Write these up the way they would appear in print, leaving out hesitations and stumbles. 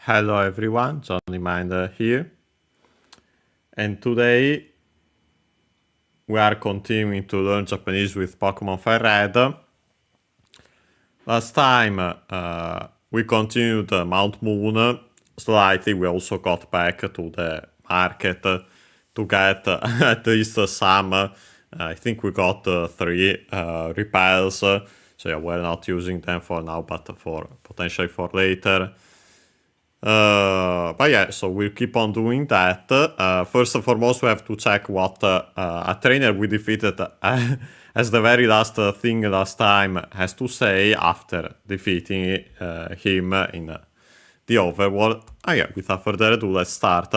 Hello everyone, Johnny Minder here. And today we are continuing to learn Japanese with Pokémon FireRed. Last time we continued Mount Moon slightly. We also got back to the market to get at least some. I think we got 3 repels. So yeah, we're not using them for now, but for potentially for later. But yeah, so we'll keep on doing that. First and foremost, we have to check what a trainer we defeated as the very last thing last time has to say after defeating him in the overworld. Yeah, without further ado, let's start.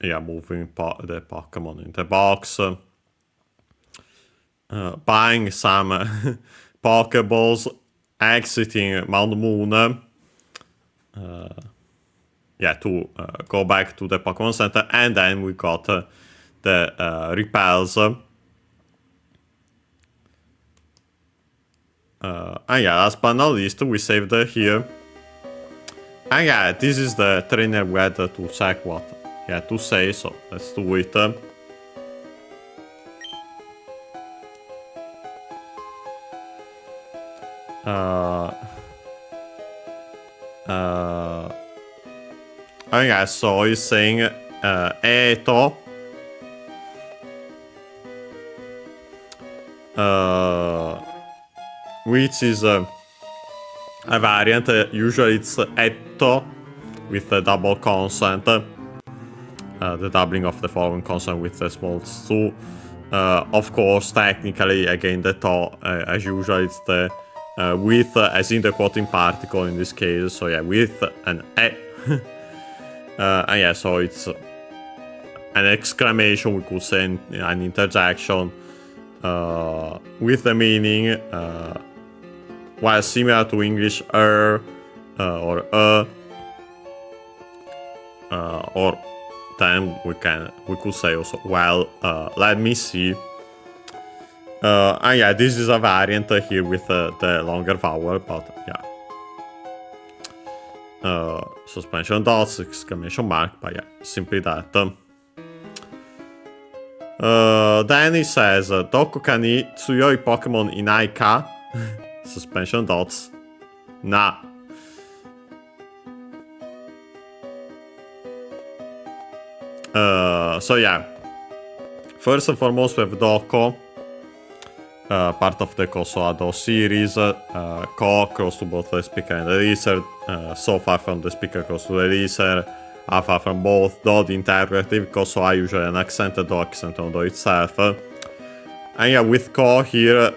Yeah, moving the Pokemon in the box. Buying some Pokeballs, exiting Mount Moon. Yeah, to go back to the Pokemon Center, and then we got the repels. And yeah, last but not least, we saved here. And yeah, this is the trainer we had to check what he had to say, so let's do it. Oh yeah, so he's saying Eto. Which is a variant. Usually it's Etto with a double consonant. The doubling of the following consonant with a small su. Of course, technically, again, the to, as usual, it's the with, as in the quoting particle in this case. So yeah, with an e. And yeah, so it's an exclamation, we could say, an interjection with the meaning, while similar to English or then we could say also, well, let me see. And yeah, this is a variant here with the longer vowel, but yeah. Suspension dots, exclamation mark, but yeah, simply that. Then he says, Doko ka ni tsuyoi Pokemon inai ka? Suspension dots. Na. So yeah, first and foremost we have Doko, part of the Kosoado series. Ko close to both the speaker and the listener, so far from the speaker close to the listener, far from both. Do the interrogative, Koso are usually an accent, do accent on do itself. And yeah, with Ko here,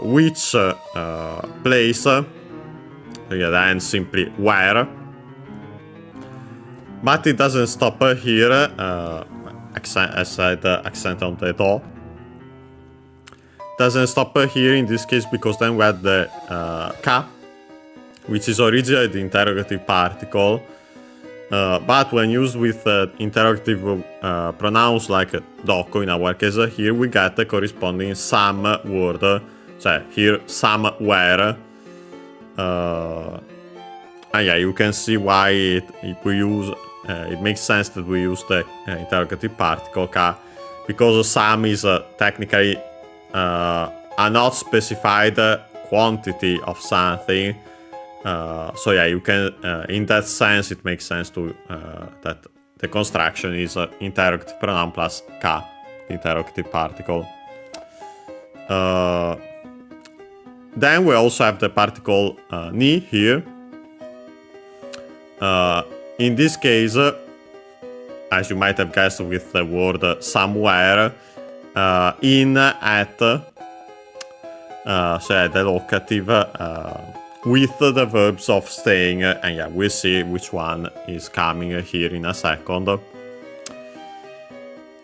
which place, yeah, then simply where. But it doesn't stop here, accent, as said, accent on the do. Doesn't stop here in this case, because then we had the ka, which is originally the interrogative particle, but when used with interrogative pronouns like doko, in our case here, we get the corresponding some word, so here somewhere. And yeah, you can see why we use, it makes sense that we use the interrogative particle ka, because some is technically a not specified quantity of something. So yeah, you can, in that sense, it makes sense to that the construction is interrogative pronoun plus ka, the interrogative particle. Then we also have the particle ni here. In this case, as you might have guessed with the word somewhere, in, at, so yeah, the locative, with the verbs of staying, and yeah, we'll see which one is coming here in a second.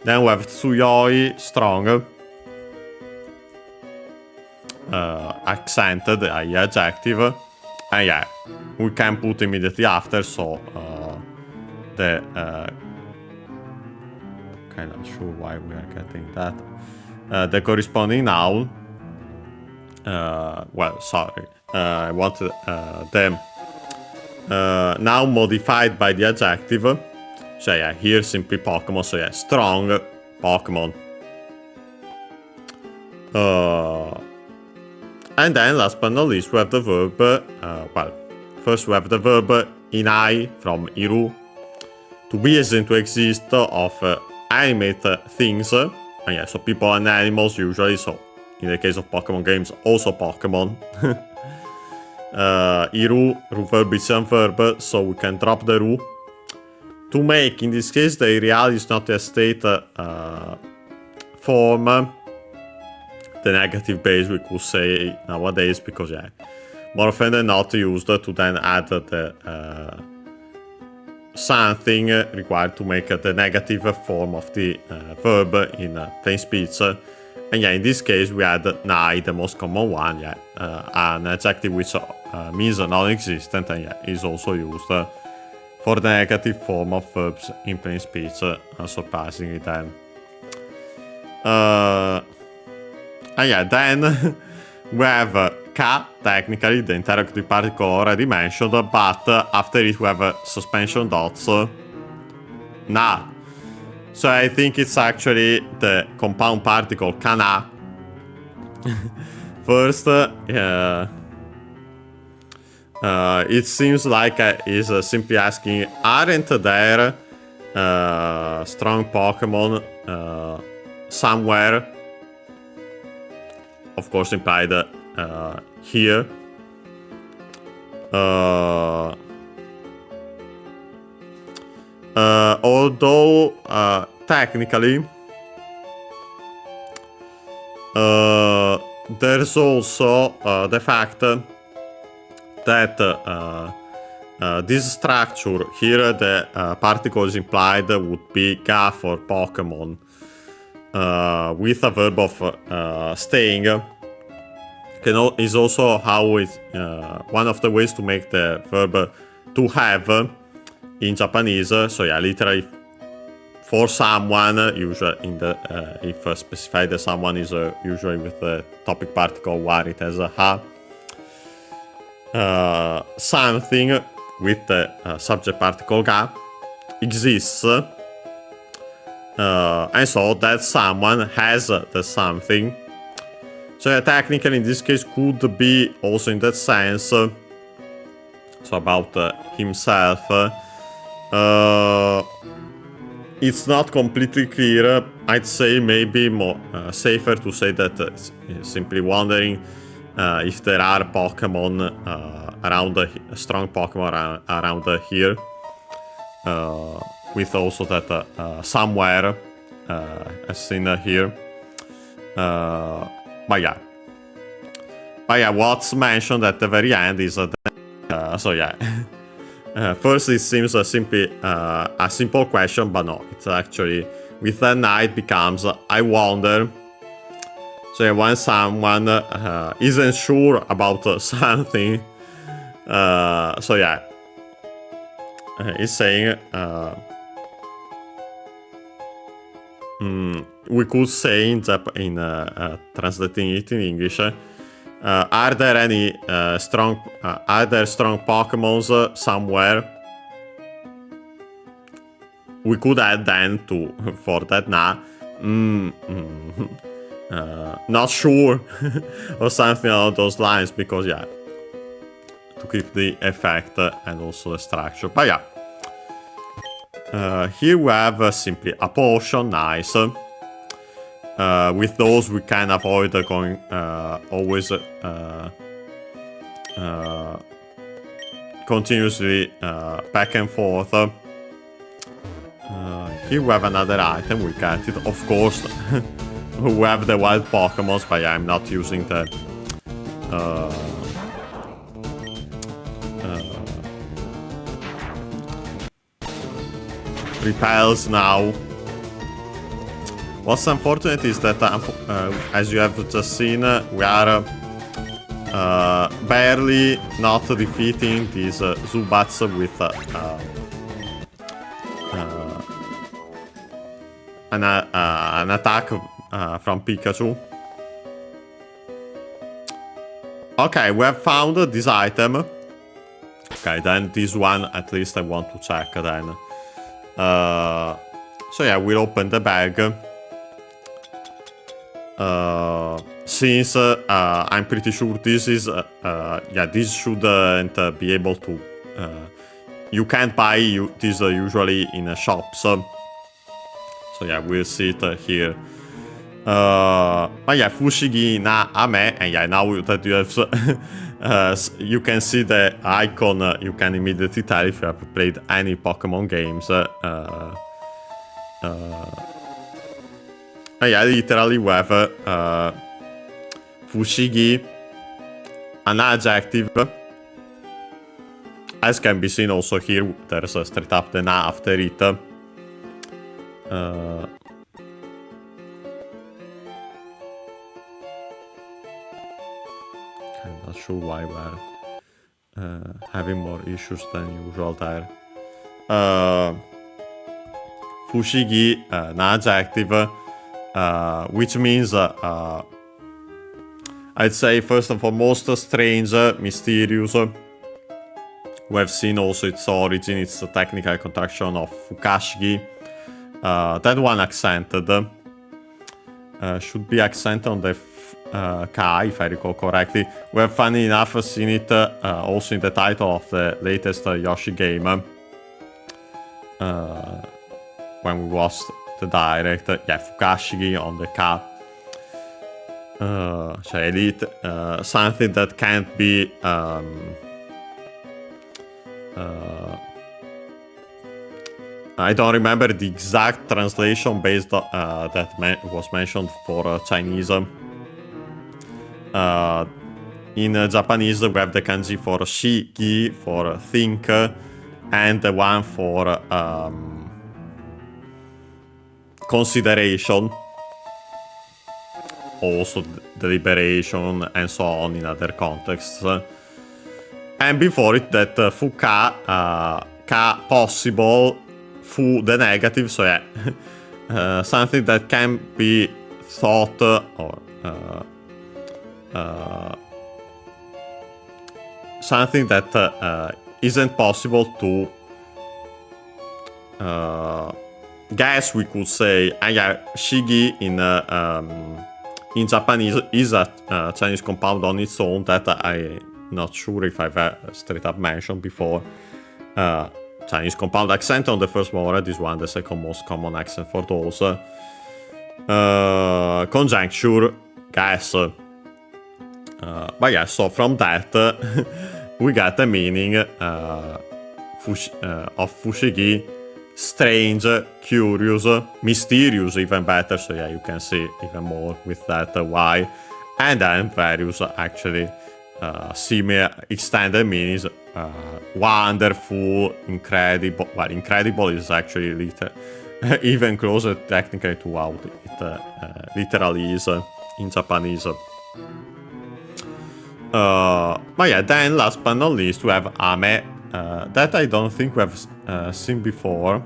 Then we have tsuyoi, strong, accented, i.e. adjective, And yeah, we can put immediately after, so the kind of sure why we are getting that. The corresponding noun. Well, sorry. I want the noun modified by the adjective. So yeah, here simply Pokemon. So yeah, strong Pokemon. And then last but not least, we have the verb. Well, first we have the verb inai from iru. To be as in to exist of animate things. And yeah, so people and animals usually. So in the case of Pokemon games, also Pokemon. Iru, verb is a verb, so we can drop the ru. To make, in this case, the real is not a state form. The negative base, we could say nowadays, because yeah, more often than not used to then add the something required to make the negative form of the verb in plain speech. And yeah, in this case, we add nai, the most common one, yeah, an adjective which means non-existent, and yeah, is also used for the negative form of verbs in plain speech, unsurprisingly then. And yeah, then we have ka, technically, the interrogative particle already mentioned, but after it we have suspension dots, na. So I think it's actually the compound particle kana. First, it seems like he's simply asking, aren't there strong Pokemon somewhere? Of course, implied here. Although technically there's also the fact that this structure here, the particles implied would be ga for Pokemon, with a verb of staying. Is also how it's one of the ways to make the verb to have in Japanese. So yeah, literally for someone, usually in the if specified as someone is usually with the topic particle where it has a ha. Something with the subject particle ga exists, and so that someone has the something. So yeah, technically in this case could be also in that sense, so about himself. It's not completely clear. I'd say maybe more safer to say that simply wondering if there are Pokemon around, strong Pokemon around here, with also that somewhere, as seen here. But yeah, what's mentioned at the very end is so yeah. First, it seems simply a simple question, but no, it's actually with that night becomes I wonder. So yeah, when someone isn't sure about something, so yeah, he's saying we could say in translating it in English, are there any strong Pokemons somewhere? We could add then to for that na, not sure or something along those lines, because yeah, to keep the effect and also the structure. But yeah, here we have simply a potion, nice. With those we can avoid going always continuously back and forth. Here we have another item, we get it, of course. We have the wild Pokemons, but yeah, I'm not using the repels now. What's unfortunate is that, as you have just seen, we are barely not defeating these Zubats with an attack from Pikachu. Okay, we have found this item. Okay, then this one at least I want to check then. So yeah, we'll open the bag. Since I'm pretty sure this is yeah, this shouldn't be able to you can't buy this usually in shops, so yeah, we'll see it here. But yeah, Fushigi na Ame, and yeah, now that you have you can see the icon, you can immediately tell if you have played any Pokemon games. Yeah, literally we have Fushigi, an adjective. As can be seen also here, there's straight up the na after it. I'm not sure why we're having more issues than usual there. Fushigi, an adjective. Which means, I'd say first and foremost, strange, mysterious. We have seen also its origin, its technical contraction of Fukashigi. That one accented. Should be accented on the Ka, if I recall correctly. We have, funny enough, seen it also in the title of the latest Yoshi game. When we watched the direct, yeah, Fukashigi on the Ka. Cioè elite, something that can't be I don't remember the exact translation based that was mentioned for Chinese. In Japanese we have the kanji for shigi, for think, and the one for consideration, also deliberation, and so on in other contexts. And before it, that fuka, ka possible, fu the negative, so yeah, something that can be thought or something that isn't possible to guess, we could say. Yeah, shigi in Japanese is a Chinese compound on its own that I'm not sure if I've straight up mentioned before. Chinese compound accent on the first word, this one the second most common accent for those. Conjuncture, guess. But yeah, so from that we got the meaning of Fushigi: strange, curious, mysterious, even better. So yeah, you can see even more with that why. And then various actually similar extended meanings. Wonderful, incredible. Well, incredible is actually even closer technically to how it literally is in Japanese. But yeah, then last but not least we have Ame, that I don't think we have seen before.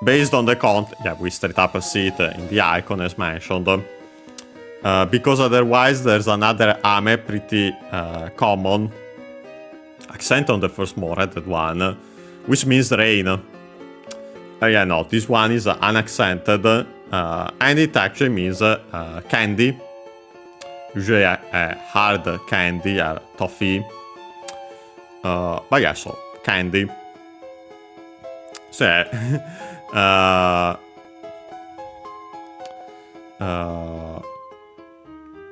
Based on the content, yeah, we straight up see it in the icon as mentioned. Because otherwise there's another Ame pretty common accent on the first more added one, which means rain. Yeah, no, this one is unaccented, and it actually means candy. Usually a hard candy, a toffee. But yeah, so candy. So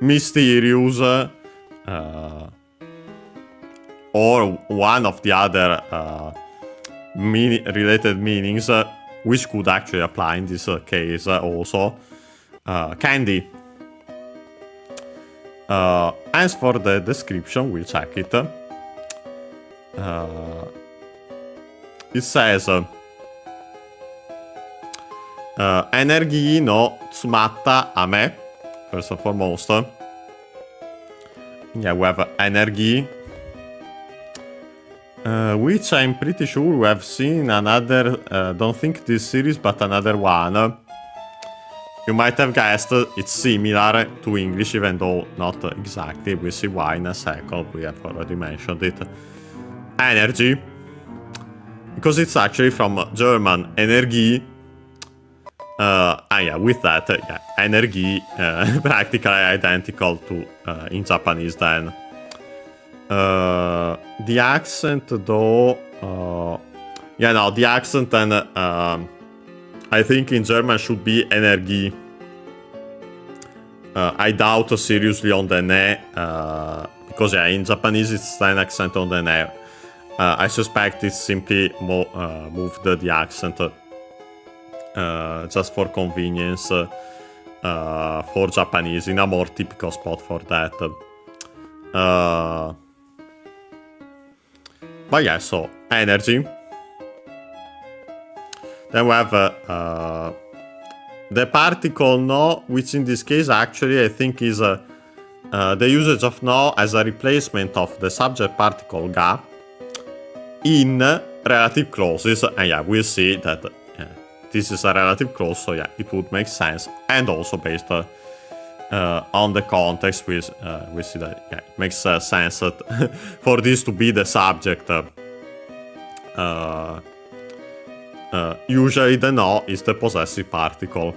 mysterious, or one of the other related meanings, which could actually apply in this case also. Candy. As for the description, we'll check it. It says Energy no tsumatta ame, first and foremost. Yeah, we have energy, which I'm pretty sure we have seen another, don't think this series, but another one. You might have guessed it's similar to English, even though not exactly. We'll see why in a second. We have already mentioned it. Energy. Because it's actually from German, Energie. Yeah, with that, yeah, Energie, practically identical to in Japanese then. The accent though, yeah, no, the accent then, I think in German should be Energie. I doubt seriously on the ne, because yeah, in Japanese it's an accent on the ne. I suspect it's simply moved the accent just for convenience for Japanese in a more typical spot for that. But yeah, so energy. Then we have the particle no, which in this case actually I think is the usage of no as a replacement of the subject particle ga in relative clauses. And yeah, we'll see that this is a relative clause, so yeah, it would make sense. And also based on the context, we see that yeah, it makes sense that for this to be the subject. Usually the no is the possessive particle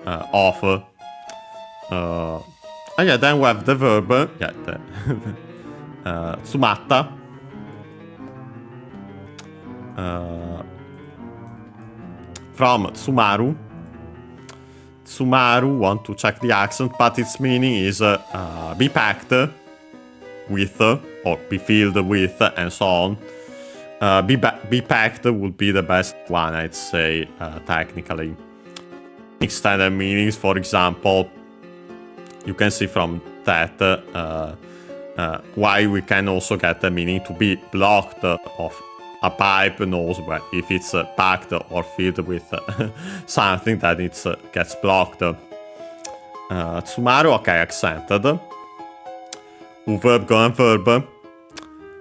of. And yeah, then we have the verb, yeah, the tsumatta. From tsumaru. Tsumaru, want to check the accent, but its meaning is be packed with, or be filled with, and so on. Be packed would be the best one, I'd say, technically. Extended meanings, for example, you can see from that why we can also get the meaning to be blocked of a pipe nose, where if it's packed or filled with something, that it gets blocked. Tsumaru, okay, accented. Verb go and verb.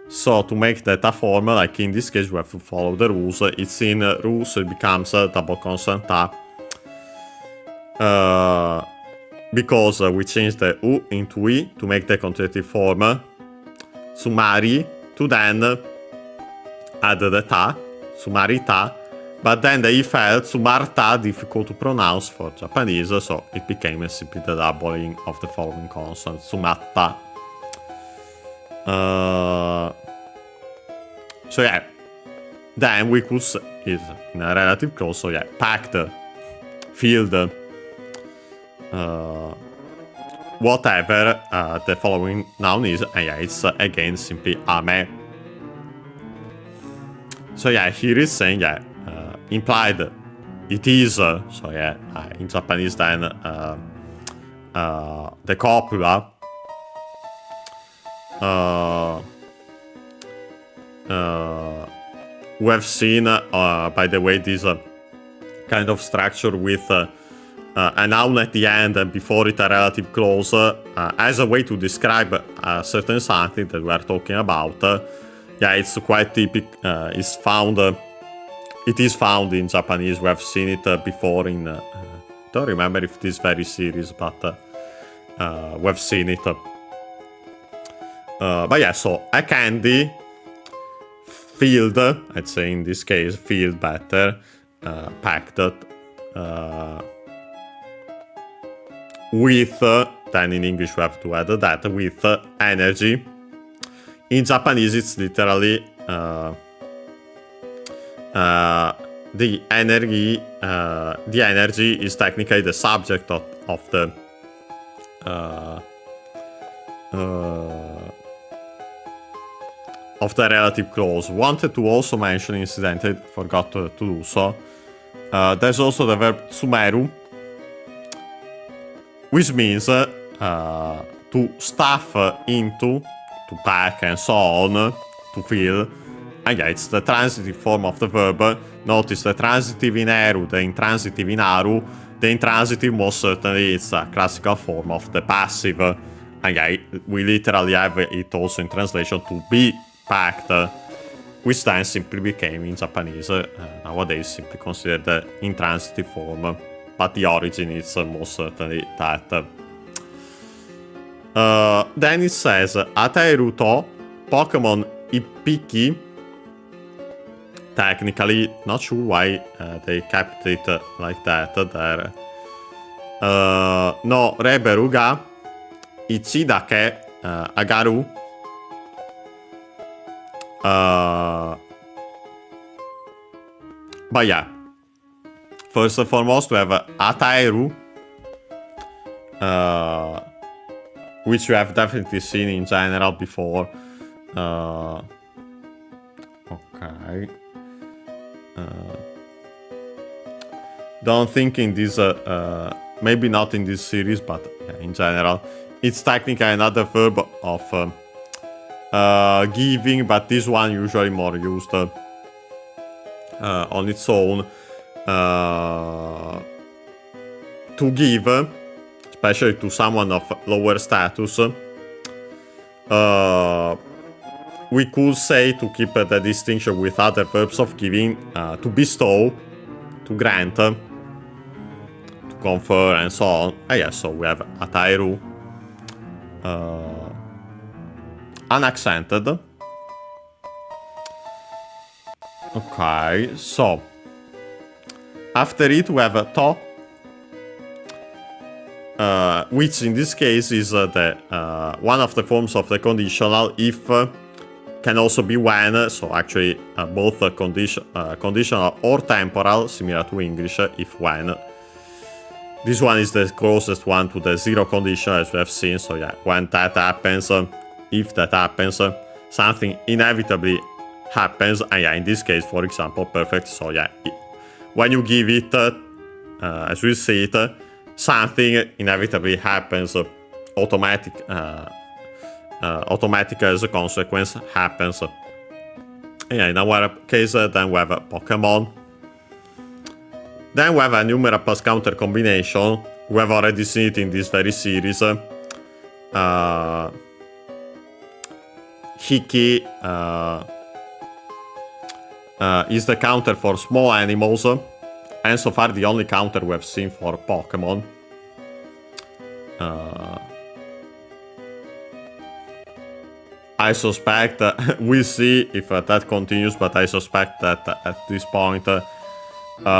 So to make that a form, like in this case, we have to follow the rules. It's in rules, so it becomes a double consonant a. Because we changed the u into i to make the conjugative form. Tsumari, to then add the ta, tsumarita, but then the i fell, tsumarta, difficult to pronounce for Japanese, so it became simply the doubling of the following consonant, tsumatta. So yeah, then we could say is in a relative clause, so yeah, packed, filled, whatever the following noun is, and yeah, it's again simply ame. So yeah, here is saying, yeah, implied it is, so yeah, in Japanese then, the copula, we have seen, by the way, this kind of structure with a noun at the end and before it a relative clause as a way to describe a certain something that we are talking about. Yeah, it's quite typical. It is found in Japanese. We have seen it before in. Don't remember if this very series, but we have seen it. But yeah, so a candy filled. I'd say in this case, filled better, packed with. Then in English we have to add that with energy. In Japanese, it's literally the energy is technically the subject of the relative clause. Wanted to also mention, incidentally, forgot to do so. There's also the verb tsumeru, which means to stuff into, to pack and so on, to fill, And yeah, it's the transitive form of the verb. Notice the transitive in eru, the intransitive in aru. The intransitive, most certainly, it's a classical form of the passive. And yeah, we literally have it also in translation to be packed, which then simply became in Japanese, nowadays simply considered the intransitive form. But the origin is most certainly that. Then it says, Atairu to Pokemon Ippiki. Technically, not sure why they kept it like that there. No Reberu ga Ichidake Agaru. But yeah, first and foremost we have Atairu, which you have definitely seen in general before. Okay. Don't think in this, maybe not in this series, but yeah, in general. It's technically another verb of giving, but this one usually more used on its own to give, especially to someone of lower status. We could say, to keep the distinction with other verbs of giving, to bestow, to grant, to confer, and so on. Yeah, so we have atairu, unaccented. Okay, so after it we have to, which in this case is the one of the forms of the conditional. If can also be when, so actually both conditional or temporal, similar to English, if when. This one is the closest one to the zero condition, as we have seen. So yeah, when that happens, if that happens, something inevitably happens. And yeah, in this case, for example, perfect. So yeah, when you give it, as we see it, something inevitably happens, automatic as a consequence happens. Yeah, in our case, then we have a Pokemon. Then we have a numeral plus counter combination. We have already seen it in this very series. Hiki is the counter for small animals, and so far the only counter we have seen for Pokemon. I suspect we'll see if that continues, but I suspect that at this point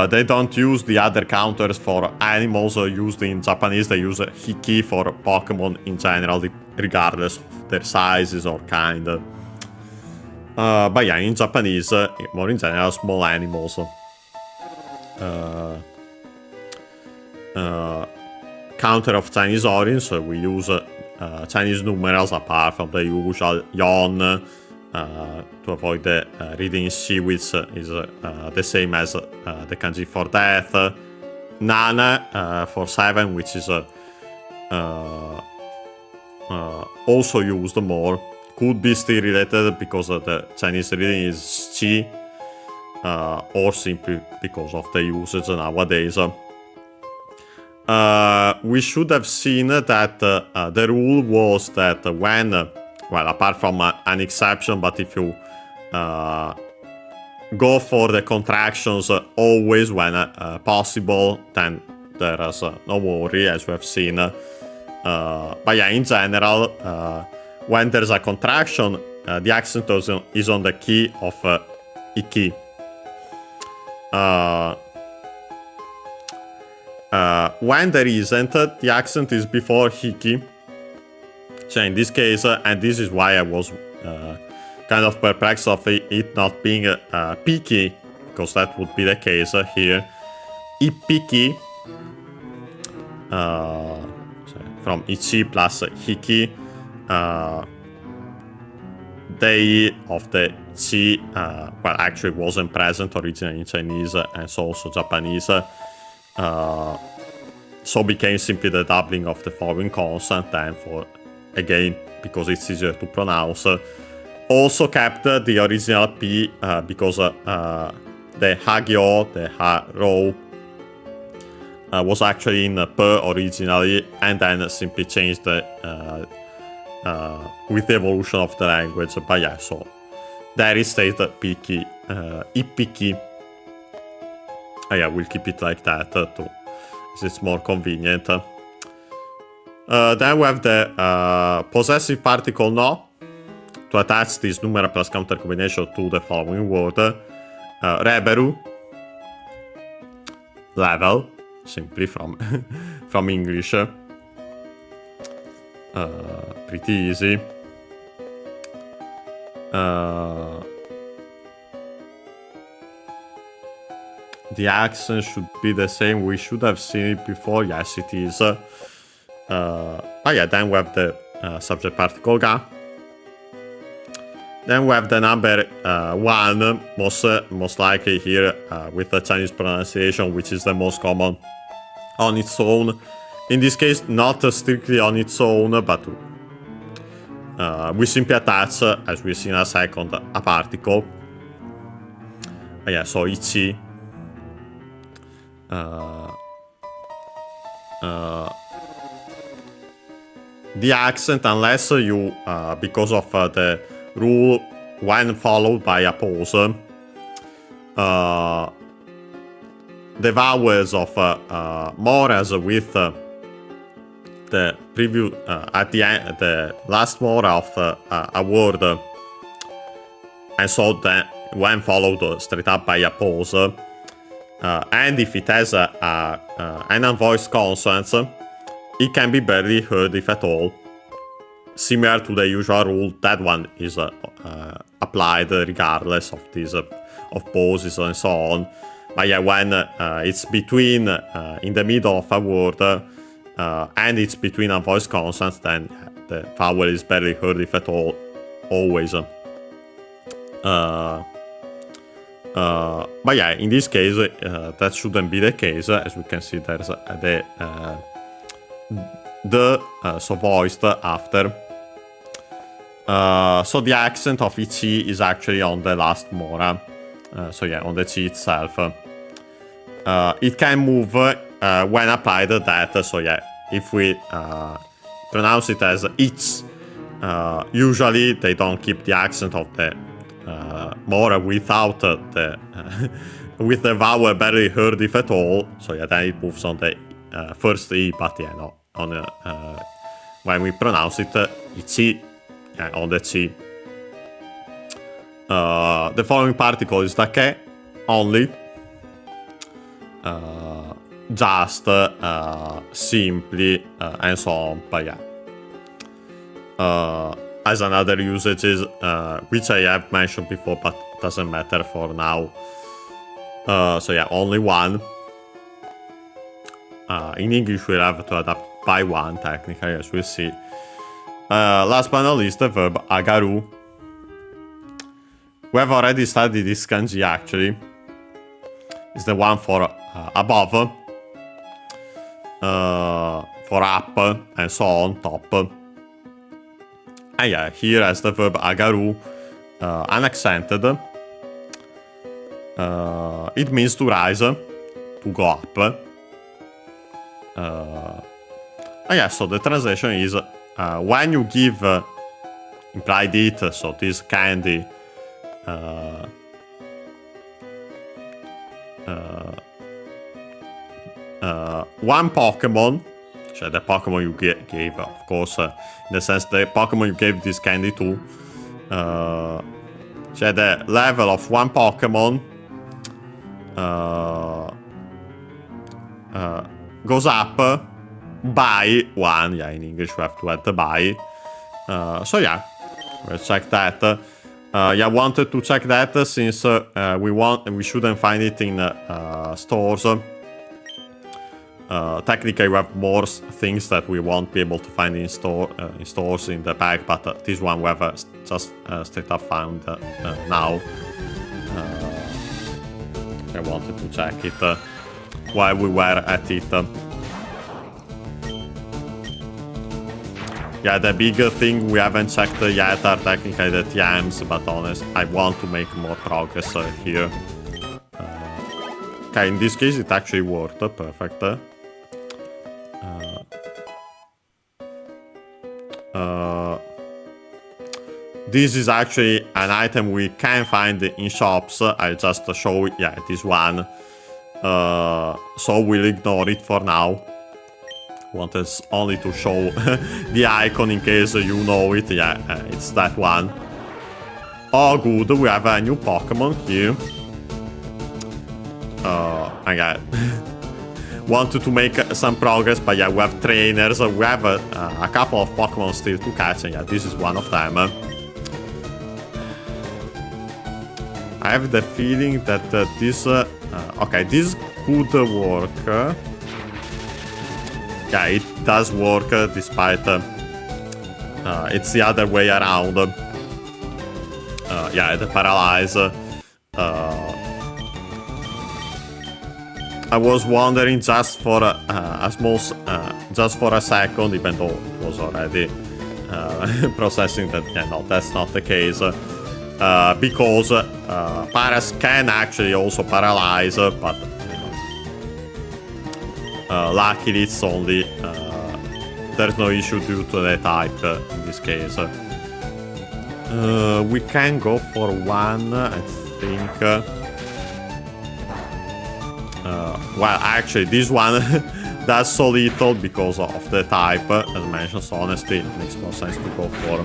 they don't use the other counters for animals used in Japanese. They use hiki for Pokemon in general, regardless of their sizes or kind. But yeah, in Japanese, more in general, small animals. Counter of Chinese origin, so we use Chinese numerals apart from the usual yon to avoid the reading shi, which is the same as the kanji for death. Nana for 7, which is also used more. Could be still related because the Chinese reading is chi, or simply because of the usage nowadays. We should have seen that the rule was that when, well, apart from an exception, but if you go for the contractions always when possible, then there is no worry, as we have seen. But yeah, in general, when there's a contraction, the accent is on the key of iki. When there isn't, the accent is before hiki. So in this case, and this is why I was kind of perplexed of it not being piki, because that would be the case here. Ippiki, from ichi plus hiki, day of the chi, well, actually wasn't present originally in Chinese and so also Japanese. So became simply the doubling of the following consonant, and for, again, because it's easier to pronounce, also kept the original P because the Hagyo, the Ha-Rho, was actually in P originally, and then simply changed with the evolution of the language. But yeah, so there is state Piki, Ipiki. Yeah, we'll keep it like that too, because it's more convenient. Then we have the possessive particle no, to attach this numeral plus counter combination to the following word. Reberu, level, simply from from English. Pretty easy. The accent should be the same. We should have seen it before. Yes, it is. But yeah, then we have the subject particle ga. Then we have the number 1, most likely here with the Chinese pronunciation, which is the most common on its own. In this case, not strictly on its own, but we simply attach, as we'll see in a second, a particle. Yeah, so ichi. The accent, unless you, because of the rule when followed by a pause, the vowels of moras with the previous at the end, the last mora of a word, and so then when followed straight up by a pause, and if it has an unvoiced consonant, it can be barely heard if at all. Similar to the usual rule, that one is applied regardless of these of pauses and so on. But yeah, when it's between in the middle of a word and it's between unvoiced consonants, then the vowel is barely heard if at all, always. But yeah, in this case, that shouldn't be the case. As we can see, there's so voiced after. So the accent of ichi is actually on the last mora. So yeah, on the chi itself. It can move when applied that. So yeah, if we pronounce it as ich, usually they don't keep the accent of the mora without the with the vowel barely heard if at all. So yeah, then it moves on the first e, but yeah, no, on when we pronounce it ichi, yeah, on the chi. The following particle is the ke only. Just, simply, and so on. But yeah, as another usages, which I have mentioned before, but doesn't matter for now. So yeah, only one. In English, we'll have to adapt by one, technically, as we'll see. Last but not least, the verb agaru. We have already studied this kanji, actually. It's the one for above, for up, and so on, top. And yeah, here as the verb agaru, unaccented. It means to rise, to go up. And yeah, so the translation is when you give implied it, so this candy, one Pokemon, so the Pokemon you gave, of course, in the sense the Pokemon you gave this candy to, so the level of one Pokemon goes up by one. Yeah, in English we have to add the by. So yeah, let's check that. Yeah, wanted to check that since we shouldn't find it in stores. Technically, we have more things that we won't be able to find in stores in the bag, but this one we have just straight up found now. I wanted to check it while we were at it. Yeah, the bigger thing we haven't checked yet are technically the TMs, but honest, I want to make more progress here. Okay, in this case it actually worked, perfect. This is actually an item we can find in shops. I just show it, yeah, this one. So we'll ignore it for now. Wanted only to show the icon in case you know it. Yeah, it's that one. Oh, good, we have a new Pokemon here. I wanted to make some progress, but yeah, we have trainers. We have a couple of Pokemon still to catch, and yeah, this is one of them. I have the feeling that this... okay, this could work. Yeah, it does work despite... it's the other way around. Yeah, the Paralyze. I was wondering just for a small... just for a second, even though it was already processing that... Yeah, no, that's not the case. Because Paras can actually also paralyze, but luckily it's only there's no issue due to the type in this case. We can go for one, I think. Well, actually, this one does so little because of the type, as mentioned. So honestly, it makes more sense to go for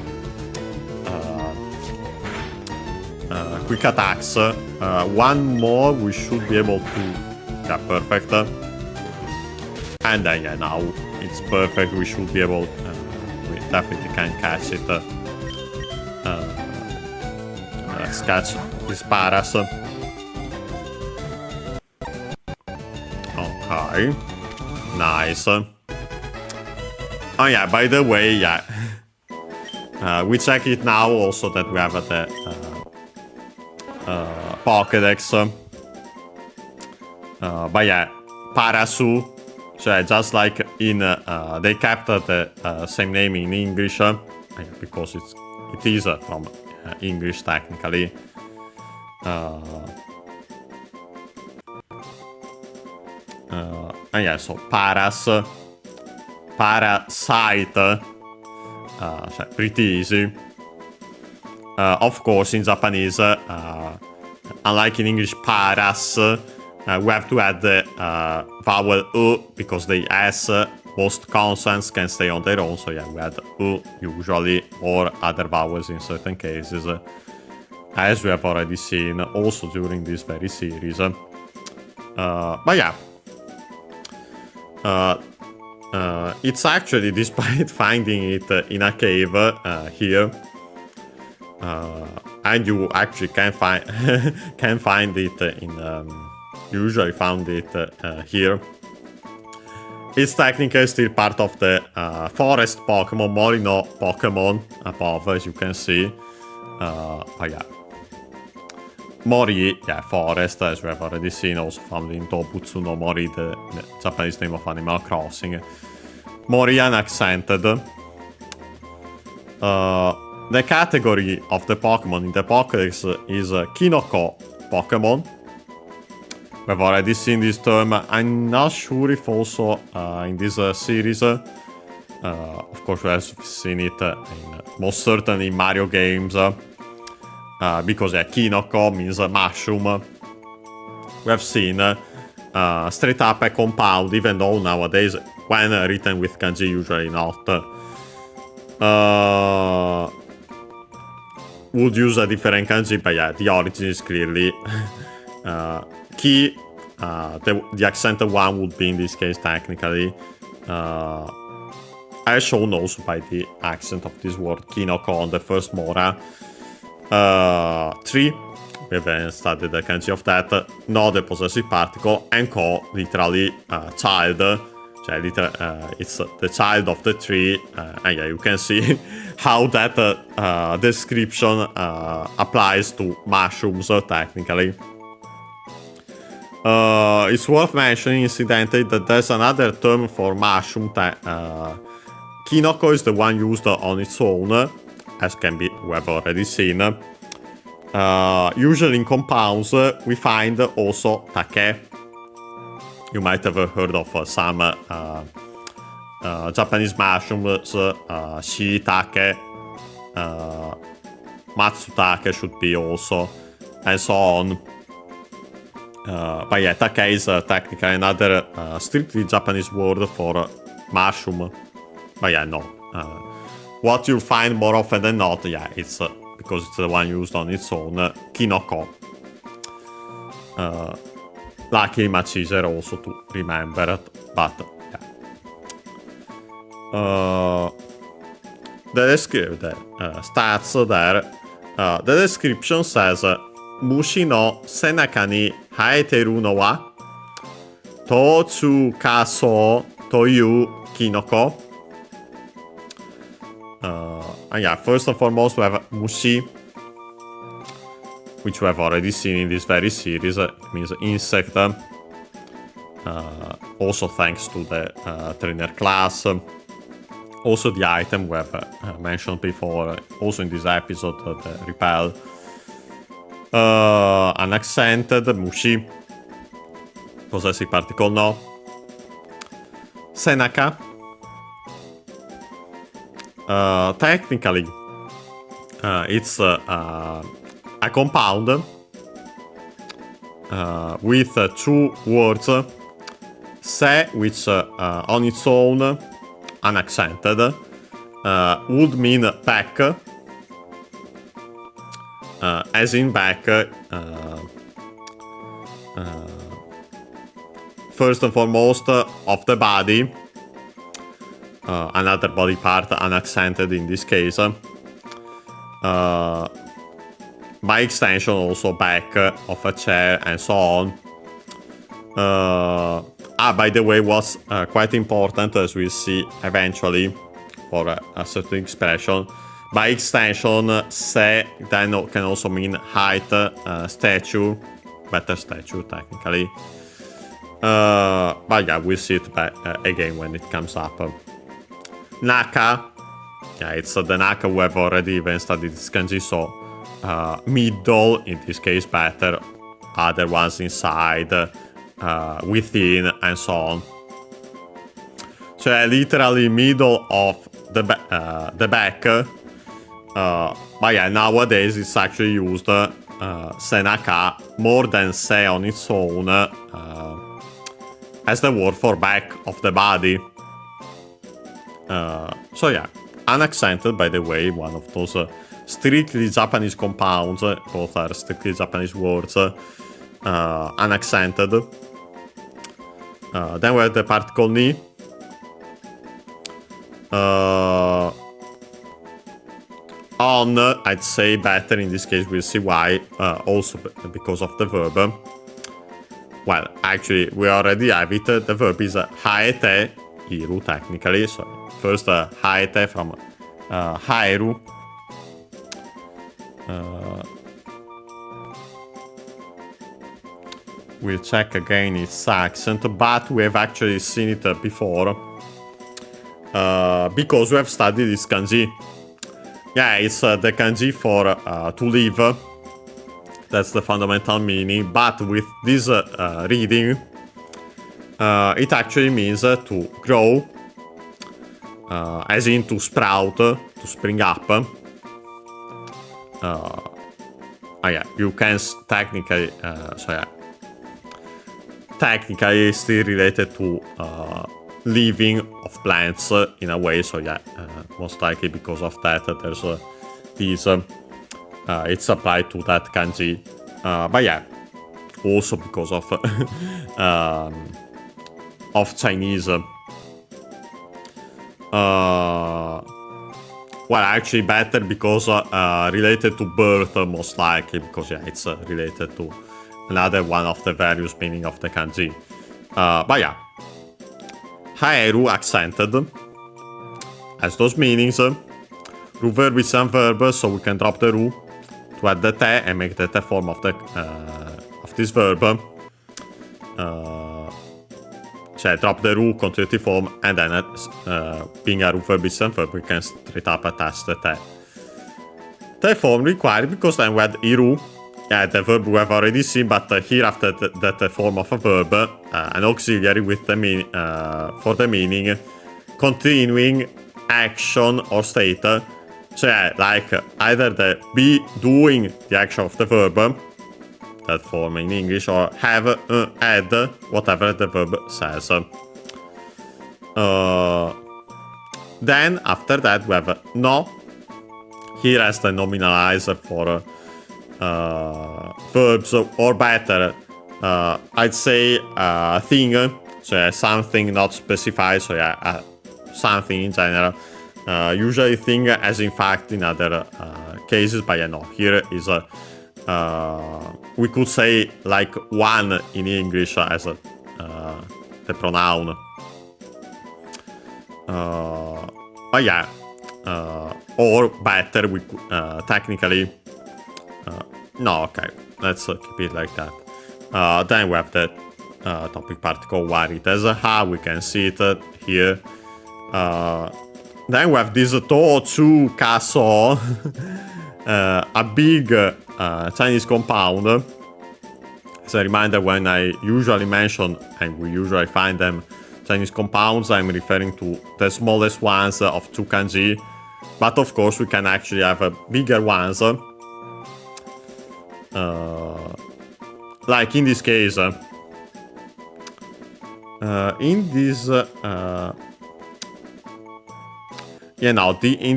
quick attacks. One more, we should be able to... Yeah, perfect. And then, yeah, now it's perfect. We should be able... we definitely can catch it. Let's catch this Paras. Okay. Nice. Oh, yeah, by the way, yeah. We check it now also that we have the... Pokédex. But yeah, Parasu. So yeah, just like in they kept the same name in English because it is from English technically. And yeah, so Paras, Parasite. So pretty easy. Of course, in Japanese, unlike in English, Paras, we have to add the vowel U because the S, most consonants can stay on their own. So yeah, we add U usually, or other vowels in certain cases, as we have already seen also during this very series. But yeah, it's actually, despite finding it in a cave here, and you actually can find can find it in usually found it here. It's technically still part of the forest Pokemon, Morino Pokemon above, as you can see. But yeah, Mori, yeah, forest, as we have already seen, also found in Tobutsu no Mori, the Japanese name of Animal Crossing. Mori unaccented. The category of the Pokemon in the Pokédex is Kinoko Pokemon. We've already seen this term. I'm not sure if also in this series. Of course, we have seen it in most certainly Mario games. Because yeah, Kinoko means mushroom. We have seen straight up a compound, even though nowadays, when written with kanji, usually not. Would use a different kanji, but yeah, the origin is clearly Ki. The accented one would be in this case technically as shown also by the accent of this word Kinoko on the first Mora. 3, we haven't studied the kanji of that. No, the possessive particle, and Ko, literally child. It's the child of the tree, and yeah, you can see how that description applies to mushrooms technically. It's worth mentioning incidentally that there's another term for mushroom Kinoko is the one used on its own, as we have already seen. Usually in compounds, we find also take. You might have heard of some Japanese mushrooms, shiitake, matsutake should be also, and so on. But yeah, take is technically another strictly Japanese word for mushroom. But yeah, no. What you'll find more often than not, yeah, it's because it's the one used on its own, kinoko. Luckily much easier also to remember, but yeah. The stats there. The description says, Mushi no senaka ni haeteru no wa Totsukaso toyu kinoko. And yeah, first and foremost we have mushi, which we have already seen in this very series. It means insect. Also thanks to the trainer class. Also the item we have mentioned before, also in this episode, the repel. Unaccented, mushi. Possessive particle no. Senaka. Technically, it's a compound with two words. Se, which on its own, unaccented, would mean back, as in back. First and foremost, of the body. Another body part unaccented in this case. By extension, also back of a chair and so on. By the way, what's quite important, as we'll see eventually, for a certain expression, by extension, se then can also mean height, statue, better statue technically. But yeah, we'll see it again when it comes up. Naka, yeah, it's the Naka we have already even studied this kanji, so middle, in this case better, other ones inside, within, and so on. So yeah, literally middle of the back, but yeah, nowadays it's actually used senaka more than se on its own as the word for back of the body. So yeah, unaccented, by the way, one of those strictly Japanese compounds. Both are strictly Japanese words. Unaccented. Then we have the particle ni. On, I'd say better in this case. We'll see why. Also because of the verb. Well, actually, we already have it. The verb is haete iru, technically. So first, haete from haeru. We'll check again its accent, but we have actually seen it before. Because we have studied this kanji. Yeah, it's the kanji for to live. That's the fundamental meaning. But with this reading, it actually means to grow, as in to sprout, to spring up. Yeah, you can technically, so yeah, technically still related to living of plants in a way. So yeah, most likely because of that, there's these. It's applied to that kanji, but yeah, also because of Chinese. Well, actually better because related to birth, most likely, because yeah, it's related to another one of the various meaning of the kanji. But yeah, haeru accented has those meanings. Ru verb is some verb, so we can drop the ru to add the te and make the te form of the of this verb. So cioè drop the root, continue the form, and then being a root verb is a verb, we can straight up attach the te. The form required because then we had iru, the verb we have already seen, but here after the form of a verb, an auxiliary with the for the meaning, continuing action or state. So yeah, like either the be doing the action of the verb, that form in English, or have add whatever the verb says. Then after that we have no. Here as the nominalizer for verbs, or better, I'd say thing. So yeah, something not specified. So yeah, something in general. Usually thing, as in fact in other cases, but yeah, no. Here is a we could say like one in English as the pronoun. But yeah, or better, we could technically. No, okay, let's keep it like that. Then we have the topic particle where it has a ha. We can see it here. Then we have this to, chu, ka, so, a big Chinese compound. As a reminder, when I usually mention, and we usually find them, Chinese compounds, I'm referring to the smallest ones of 2 kanji. But of course, we can actually have bigger ones. Like in this case, in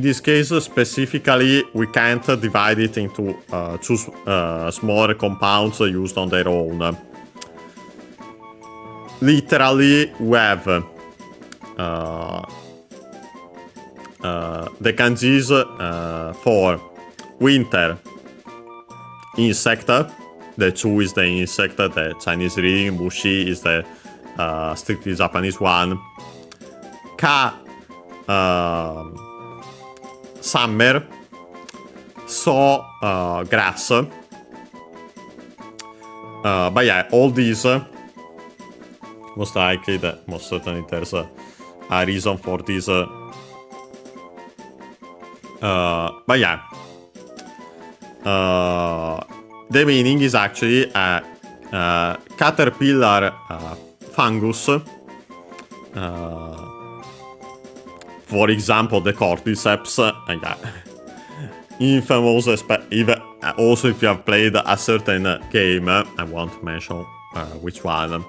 this case specifically, we can't divide it into 2 smaller compounds used on their own. Literally, we have the kanjis for winter, insect. The chu is the insect, the Chinese reading. Mushi is the strictly Japanese one. Ka, summer. So, grass. But yeah, all these, most likely, most certainly there's a reason for this. But yeah, the meaning is actually a caterpillar fungus. For example, the cordyceps. Yeah. Infamous, even also if you have played a certain game. I won't mention which one.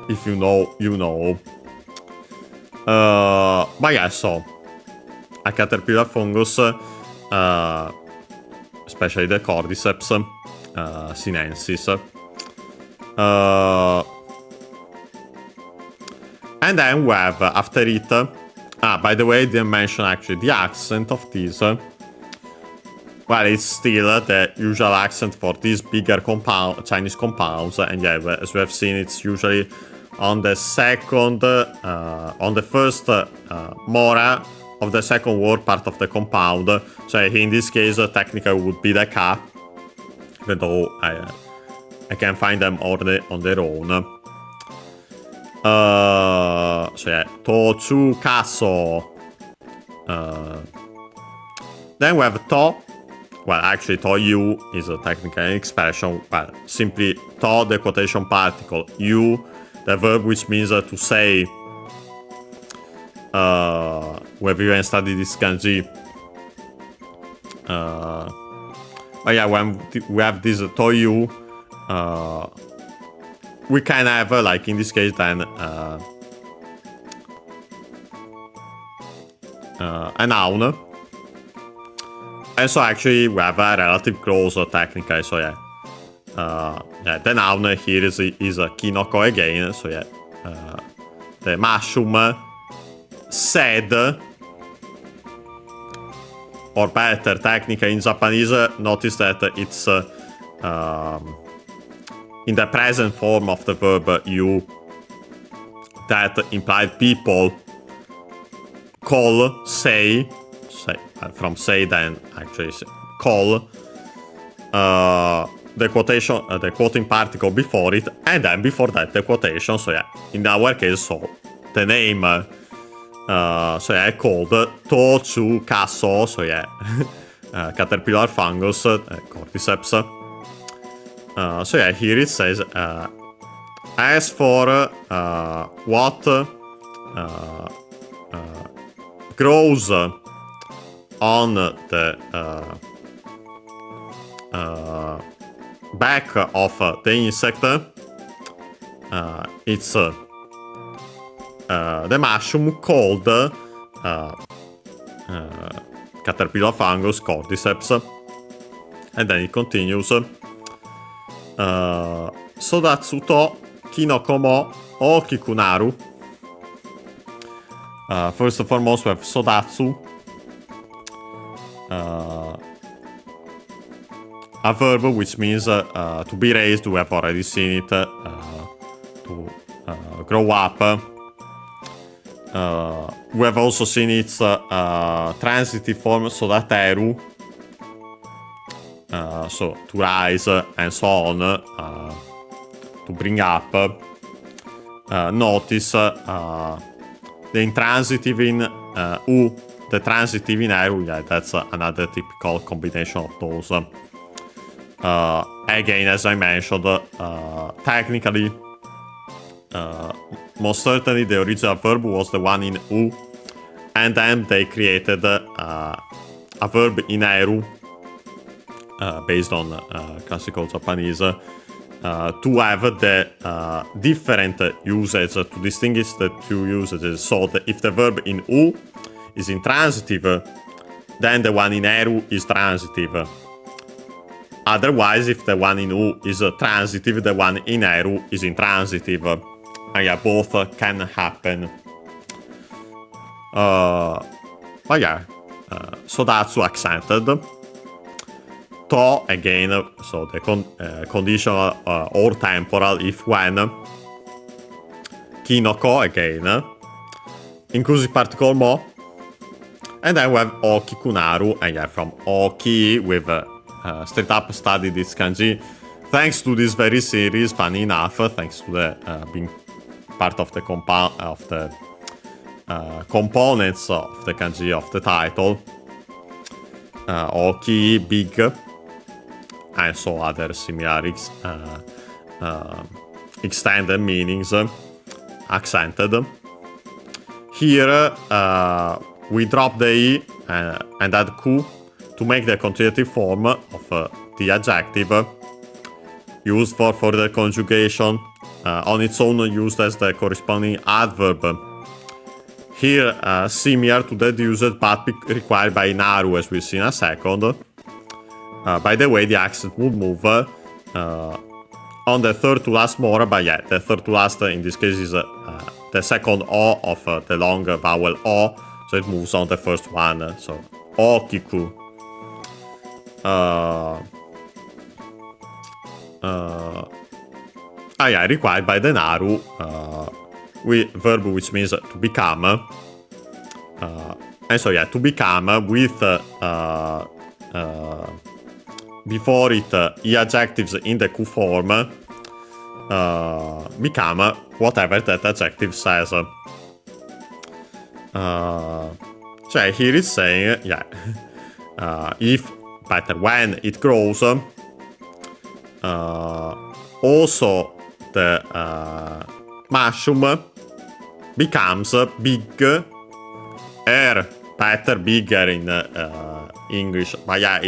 If you know, you know. But yeah, so a caterpillar fungus, especially the cordyceps sinensis. And then we have after it. By the way, I didn't mention actually the accent of this. Well, it's still the usual accent for these bigger Chinese compounds, and yeah, as we have seen, it's usually on the second, on the first mora of the second word part of the compound. So in this case, technically would be the ka, even though I can find them on their own. So yeah, to, chu, ka, so. Then we have to. Well, actually, to you is a technical expression. Well, simply to, the quotation particle, you, the verb which means to say. We've even studied this kanji. But yeah, when we have this to you, we can have, like in this case, then a noun. And so actually we have a relative clause technically. So yeah, yeah, the noun here is kinoko again. So yeah, the mushroom said, or better, technically in Japanese, notice that it's in the present form of the verb you, that implied people call, say from say then actually call, the quotation, the quoting particle before it, and then before that the quotation. So yeah, in our case, so the name, so yeah, called Tochu Kaso. So yeah, caterpillar fungus, cordyceps. So yeah, here it says, as for what grows on the back of the insect, it's the mushroom called caterpillar fungus cordyceps. And then it continues, Sodatsu to kinoko mo okikunaru. First and foremost, we have Sodatsu, a verb which means to be raised. We have already seen it, to grow up. We have also seen its transitive form, Sodateru, so to rise and so on, to bring up. Notice the intransitive in U, the transitive in Eru. Yeah, that's another typical combination of those. Again, as I mentioned, technically, most certainly the original verb was the one in U, and then they created a verb in Eru, based on classical Japanese, to have the different usage, to distinguish the two usages. So if the verb in U is intransitive, then the one in Eru is transitive. Otherwise, if the one in U is transitive, the one in Eru is intransitive. And yeah, both can happen. But yeah, Sodatsu accented. To, again, so the conditional or temporal if when. Kinoko, again. Inclusive particle mo. And then we have Okikunaru. And yeah, from Oki, we've straight up studied this kanji. Thanks to this very series, funny enough, thanks to the being part of the components of the kanji of the title. Oki, big, and so other similar extended meanings, accented. Here we drop the E and add ku to make the conjugative form of the adjective, used for further conjugation, on its own used as the corresponding adverb. Here, similar to that usage but required by naru, as we'll see in a second. By the way, the accent would move on the third to last more, but yeah, the third to last in this case is the second O of the long vowel O, so it moves on the first one, so okiku. Yeah, required by the naru, verb which means to become. And so yeah, to become with before it e adjectives in the ku form, become whatever that adjective says. So here it's saying, yeah, if, better, when it grows, also the mushroom becomes big, better, bigger in English, but yeah,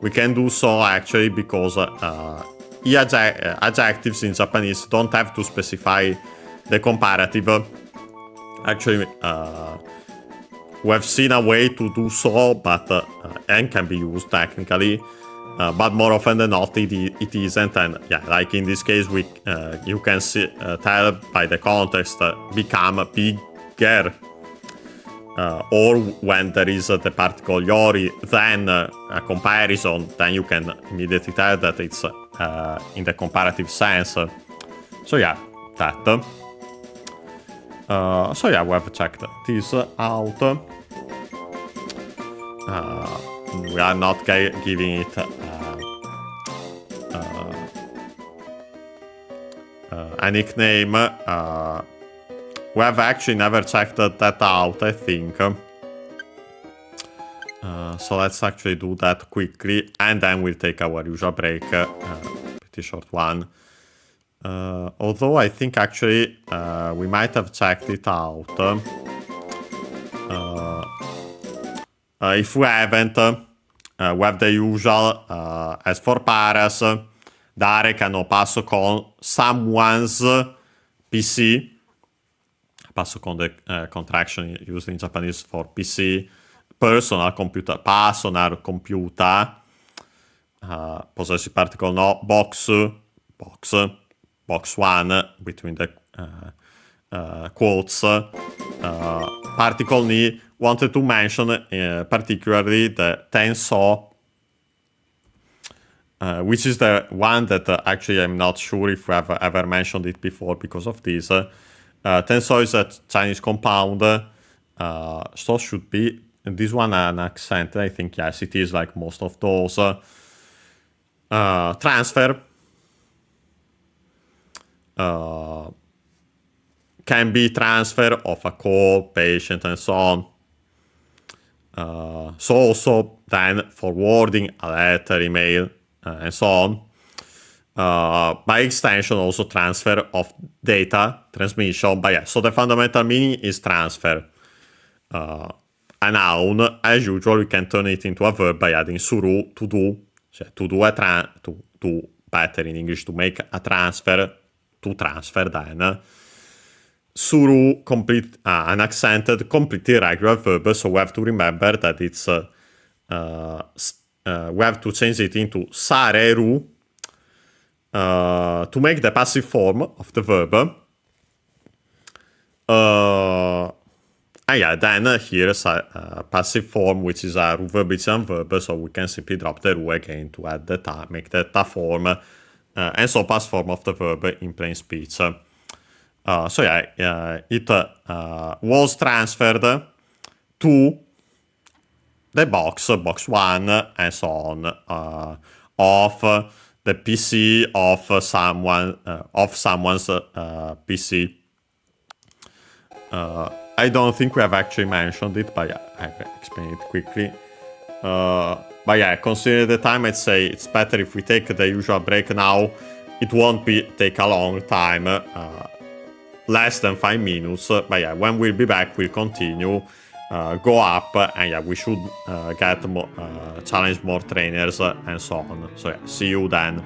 we can do so actually because adjectives in Japanese don't have to specify the comparative. Actually, we have seen a way to do so, but and can be used technically, but more often than not it isn't. And yeah, like in this case, you can see, tell by the context, become bigger. Or when there is the particle yori, then a comparison, then you can immediately tell that it's in the comparative sense. So yeah, that. So yeah, we have checked this out. We are not giving it a nickname. We have actually never checked that out, I think. So let's actually do that quickly, and then we'll take our usual break. Pretty short one. Although I think actually we might have checked it out. If we haven't, we have the usual. As for paras, dare che passo con someone's PC. Passo con the contraction used in Japanese for PC. Personal computer, personal computer. Possessive particle no, box 1 between the quotes. Particle ni wanted to mention particularly the tensor, which is the one that actually I'm not sure if we have ever mentioned it before because of this. Tensor is a Chinese compound, so should be this one an accent. I think yes, it is like most of those. Transfer can be transfer of a call, patient, and so on. So also then forwarding a letter, email, and so on. By extension, also transfer of data, transmission. But yeah, so the fundamental meaning is transfer. A noun, as usual, we can turn it into a verb by adding suru, to do. Cioè, to do better in English, to make a transfer, to transfer then. Suru, complete, an accented, completely irregular verb, so we have to remember that it's, we have to change it into sareru to make the passive form of the verb. And yeah, then here's a passive form, which is a ru verb, it's a verb, so we can simply drop the ru again to add the ta, make the ta form, and so past form of the verb in plain speech. So yeah, it was transferred to the box 1, and so on, of the PC of someone's PC. I don't think we have actually mentioned it, but yeah, I can explain it quickly. But yeah, considering the time, I'd say it's better if we take the usual break now. It won't take a long time, less than 5 minutes. But yeah, when we'll be back, we'll continue, go up, and yeah, we should get more, challenge more trainers, and so on. So yeah, see you then.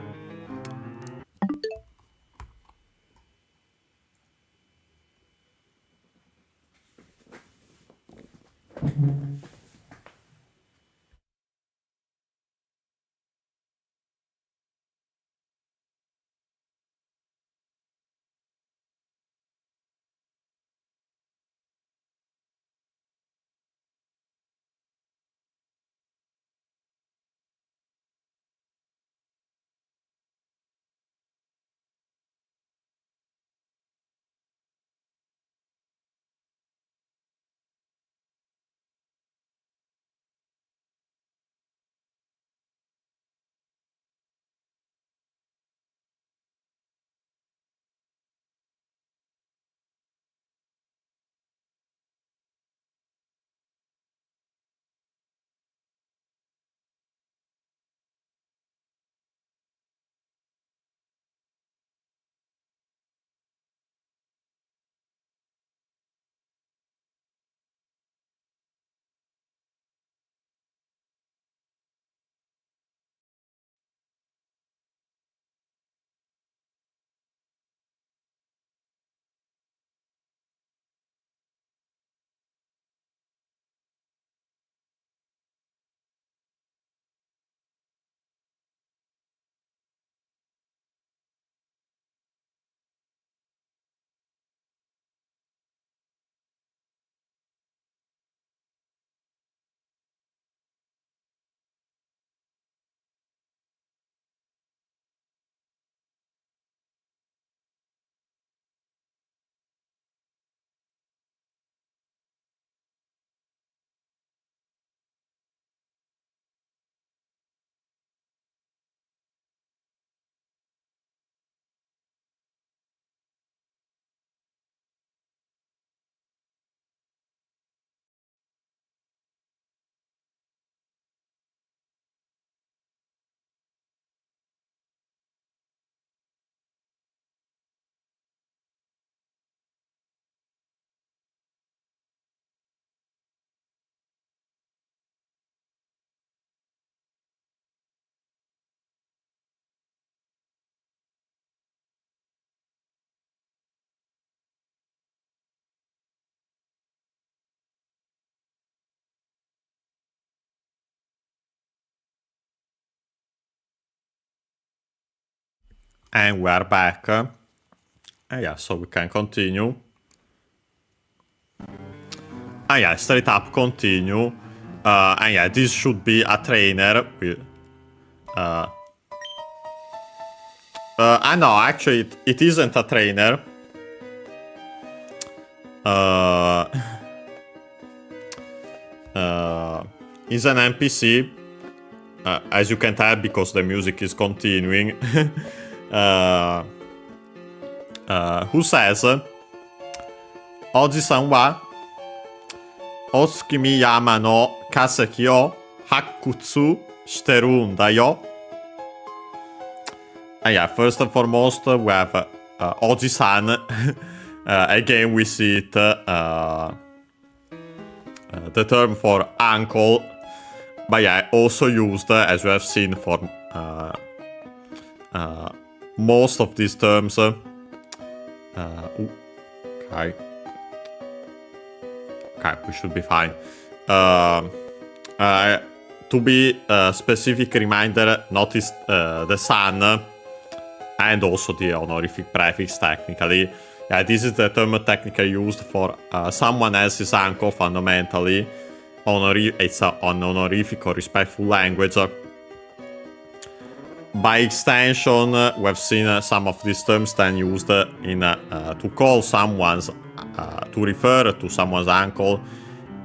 And we are back. Yeah, so we can continue. Yeah, straight up continue. And yeah, this should be a trainer with... no, actually, it isn't a trainer. He's an NPC, as you can tell because the music is continuing. Who says, Oji-san wa Otsukimi yama no kaseki o hakkutsu shiteru nda yo. Yeah, first and foremost, we have Oji-san. Again, we see it, the term for uncle, but yeah, also used, as we have seen, for most of these terms. Okay. Okay, we should be fine. To be specific reminder, notice the son and also the honorific prefix technically. Yeah, this is the term technically used for someone else's uncle, fundamentally. It's an honorific or respectful language. By extension, we've seen some of these terms then used in to call someone's, to refer to someone's uncle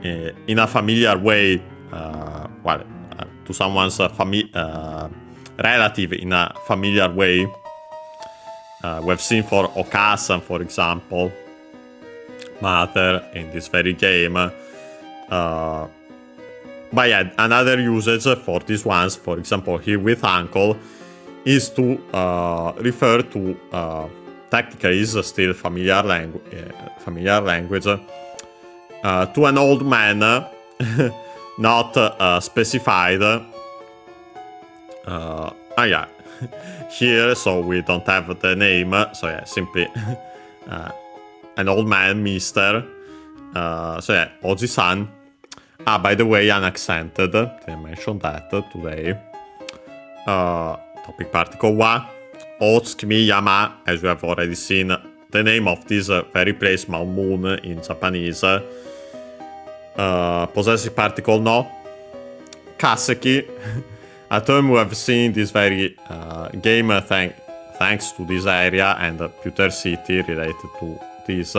in a familiar way, to someone's relative in a familiar way. We've seen for Okasan, for example, mother in this very game. But yeah, another usage for these ones, for example, here with uncle, is to refer to, technically is still familiar language, to an old man, not specified. Yeah, here, so we don't have the name, so yeah, simply an old man, mister. So yeah, Oji-san. By the way, unaccented, didn't mention that today. Topic particle wa Otsukimi yama, as we have already seen, the name of this very place, Mount Moon in Japanese. Possessive particle no Kaseki, a term we have seen in this very game thanks to this area and Pewter City related to this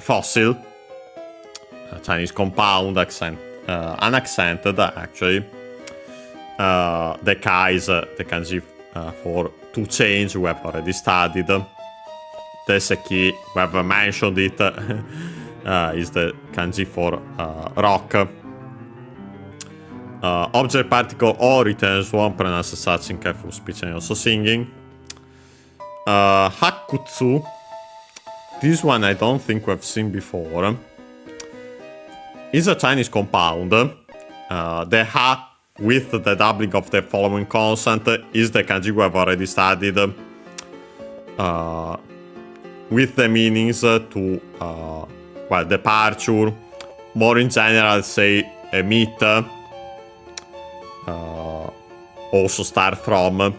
fossil. Chinese compound, unaccented actually. The Ka is the kanji for to change, we have already studied. The Seki, we have mentioned it, is the kanji for rock. Object particle O returns one, pronounced such in careful speech and also singing. Hakkutsu, this one I don't think we've seen before. Is a Chinese compound. The ha with the doubling of the following consonant is the kanji we have already studied. With the meanings to, well, departure, more in general, say, emit, also start from.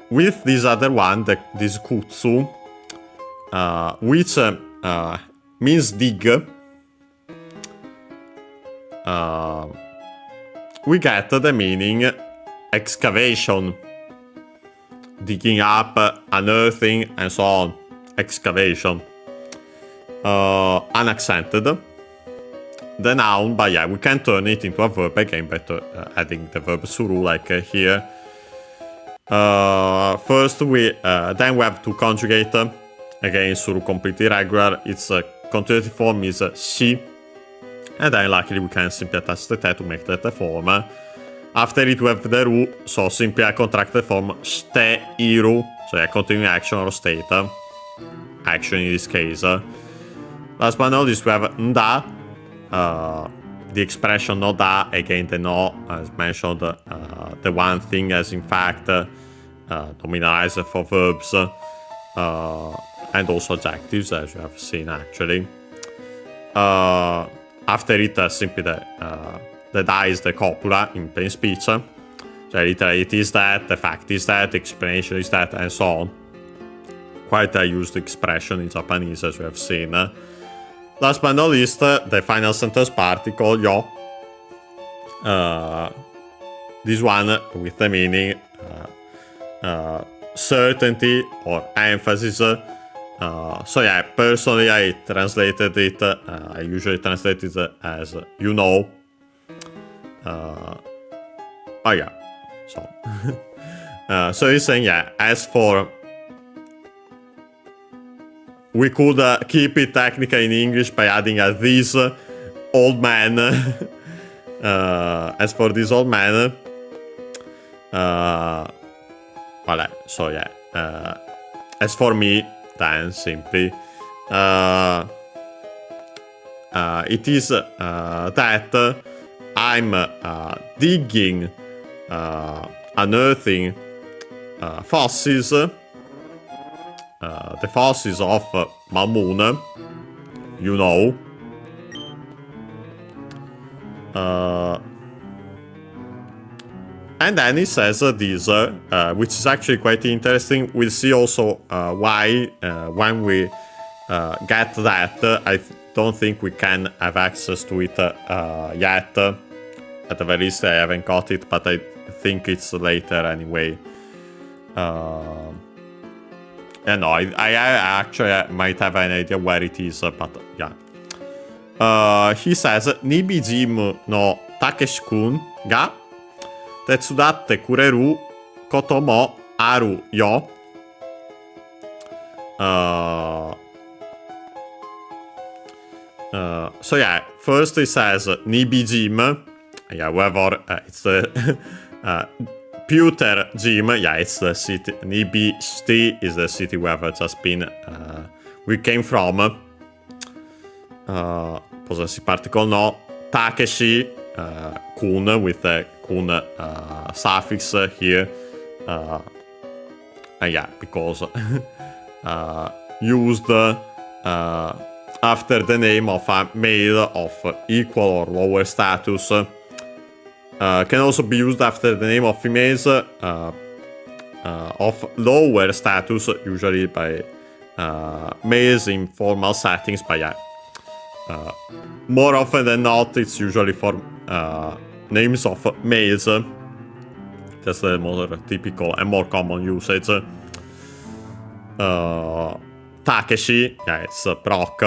With this other one, this kutsu, which means dig, we get the meaning excavation, digging up, unearthing, and so on. Excavation. Unaccented. The noun, but yeah, we can turn it into a verb again by adding the verb suru, like here. First, then we have to conjugate. Again, suru completely regular. Its continuative form is shi. And then luckily we can simply attach the te to make that a form. After it we have the ru, so simply a contracted form shite iru. So yeah, continuing action or state. Action in this case. Last but not least we have nda. The expression no da, again the no, as mentioned, the one thing as in fact nominalizer for verbs. And also adjectives, as you have seen actually. After it, simply the da is the copula in plain speech. literally it is that, the fact is that, the explanation is that, and so on. Quite a used expression in Japanese, as we have seen. Last but not least, the final sentence particle, yo. This one with the meaning certainty or emphasis. So yeah, personally I translated it, I usually translate it as you know. Oh yeah, so. So he's saying, yeah, as for... We could keep it technically in English by adding this old man. As for this old man, voilà, so yeah. As for me, then simply, it is that I'm digging, unearthing fossils. The fossils of Mamoon, you know. And then he says this, which is actually quite interesting. We'll see also why, when we get that, I don't think we can have access to it yet. At the very least, I haven't got it, but I think it's later anyway. Yeah, no, I actually might have an idea where it is, but yeah. He says, Nibijim no Takeshi-kun ga tetsudatte kureru koto mo aru yo. So yeah, first he says Nibijim. Yeah, whoever, it's the... Pewter Gym, yeah, it's the city. Nibi-shiti is the city we have just been. We came from. Possessive particle no. Takeshi kun with the kun suffix here. Yeah, because used after the name of a male of equal or lower status. Can also be used after the name of females of lower status, usually by males in formal settings, but yeah. More often than not, it's usually for names of males. That's the more typical and more common usage. Takeshi, yeah, it's Brock.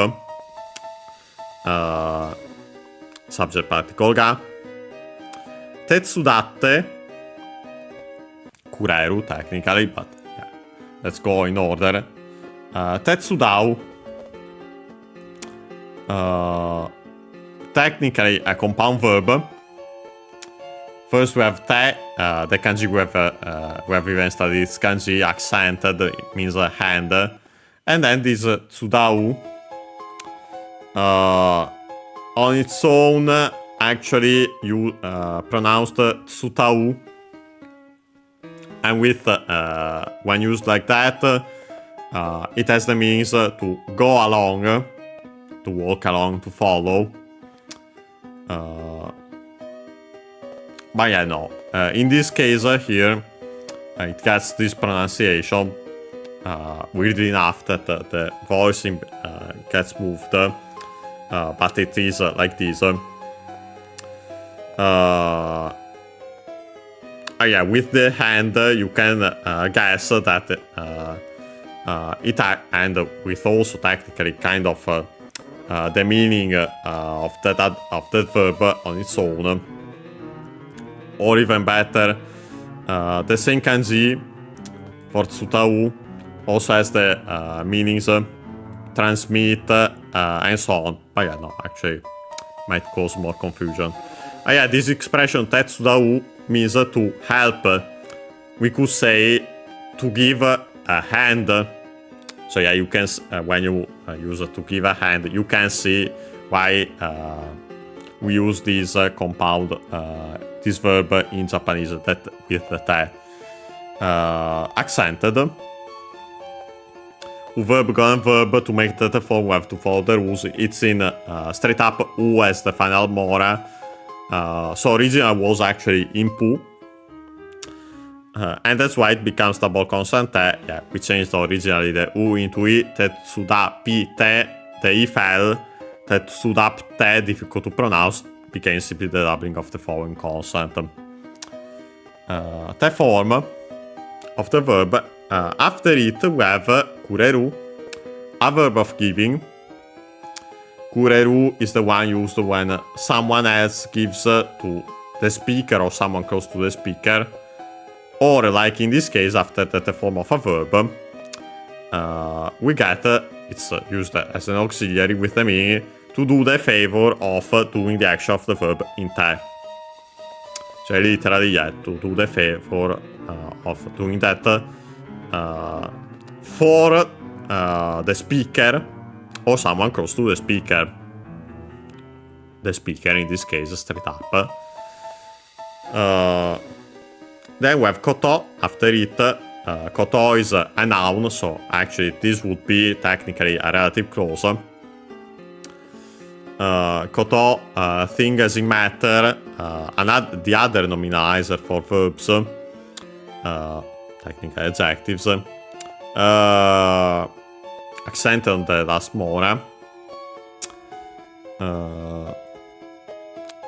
Subject particle ga. Tetsudatte, kureru technically, but yeah, let's go in order. Tetsudau, technically a compound verb. First we have te, the kanji we have even studied, it's kanji accented, it means a hand. And then this tsudau, on its own, actually you pronounced tsutau. And with when used like that, it has the means to go along, to walk along, to follow. But yeah, no. In this case here, it gets this pronunciation. Weirdly enough that the voicing gets moved, but it is like this. Yeah, with the hand you can guess that it and with also technically kind of the meaning of that verb on its own, or even better, the same kanji for tsutau also has the meanings transmit and so on. But yeah, no, actually might cause more confusion. Yeah, this expression tetsudau means to help. We could say to give a hand. So yeah, you can when you use to give a hand, you can see why we use this compound, this verb in Japanese that with the te accented. Verb and verb, to make that form we have to follow the rules. It's in straight up u as the final mora. So original was actually in pu, And that's why it becomes double consonant te. Yeah, we changed originally the U into I, te suda pi te, the I fell, te sudap te, difficult to pronounce, became simply the doubling of the following consonant. The form of the verb, after it we have kureru, a verb of giving. Kureru is the one used when someone else gives to the speaker or someone close to the speaker. Or, like in this case, after the form of a verb, we get, it's used as an auxiliary with the meaning to do the favor of doing the action of the verb in te. Cioè, literally, yeah, to do the favor of doing that for the speaker or someone close to the speaker. The speaker, in this case, straight up. Then we have koto after it. Koto is a noun, so actually this would be technically a relative clause. Koto, thing as in matter, the other nominalizer for verbs, technically adjectives, accent on the last more.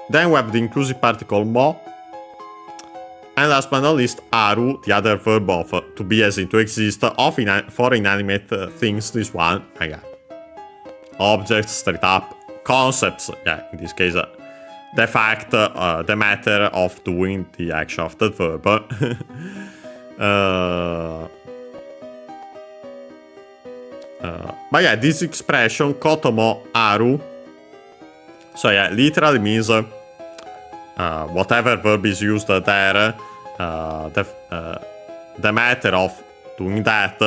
Then we have the inclusive particle mo. And last but not least, aru, the other verb of to be as in to exist, for inanimate things, this one, again. Objects, straight up, concepts, yeah, in this case, the fact, the matter of doing the action of the verb. But yeah, this expression, kotomo aru, so yeah, literally means whatever verb is used there, the matter of doing that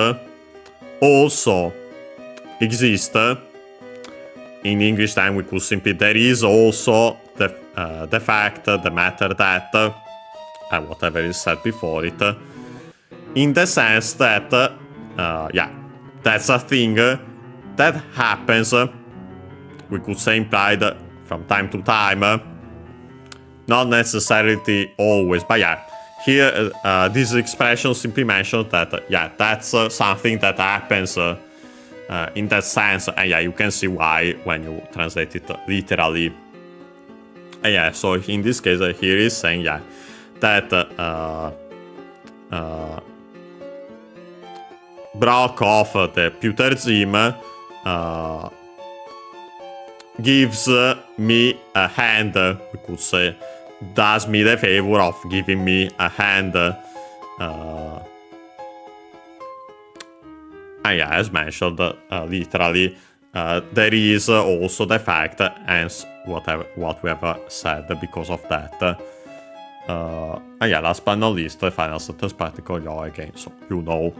also exists. In English, then we could simply, there is also the fact, the matter that, whatever is said before it, in the sense that, yeah, that's a thing that happens, we could say implied from time to time, not necessarily always, but yeah, here this expression simply mentions that, yeah, that's something that happens in that sense, and yeah, you can see why when you translate it literally. And yeah, so in this case, here is saying, yeah, that broke off the Putergym gives me a hand, we could say, does me the favor of giving me a hand. And yeah, as mentioned, literally, there is also the fact, hence what we have said because of that. And yeah, last but not least, the final sentence particle yo again, so you know.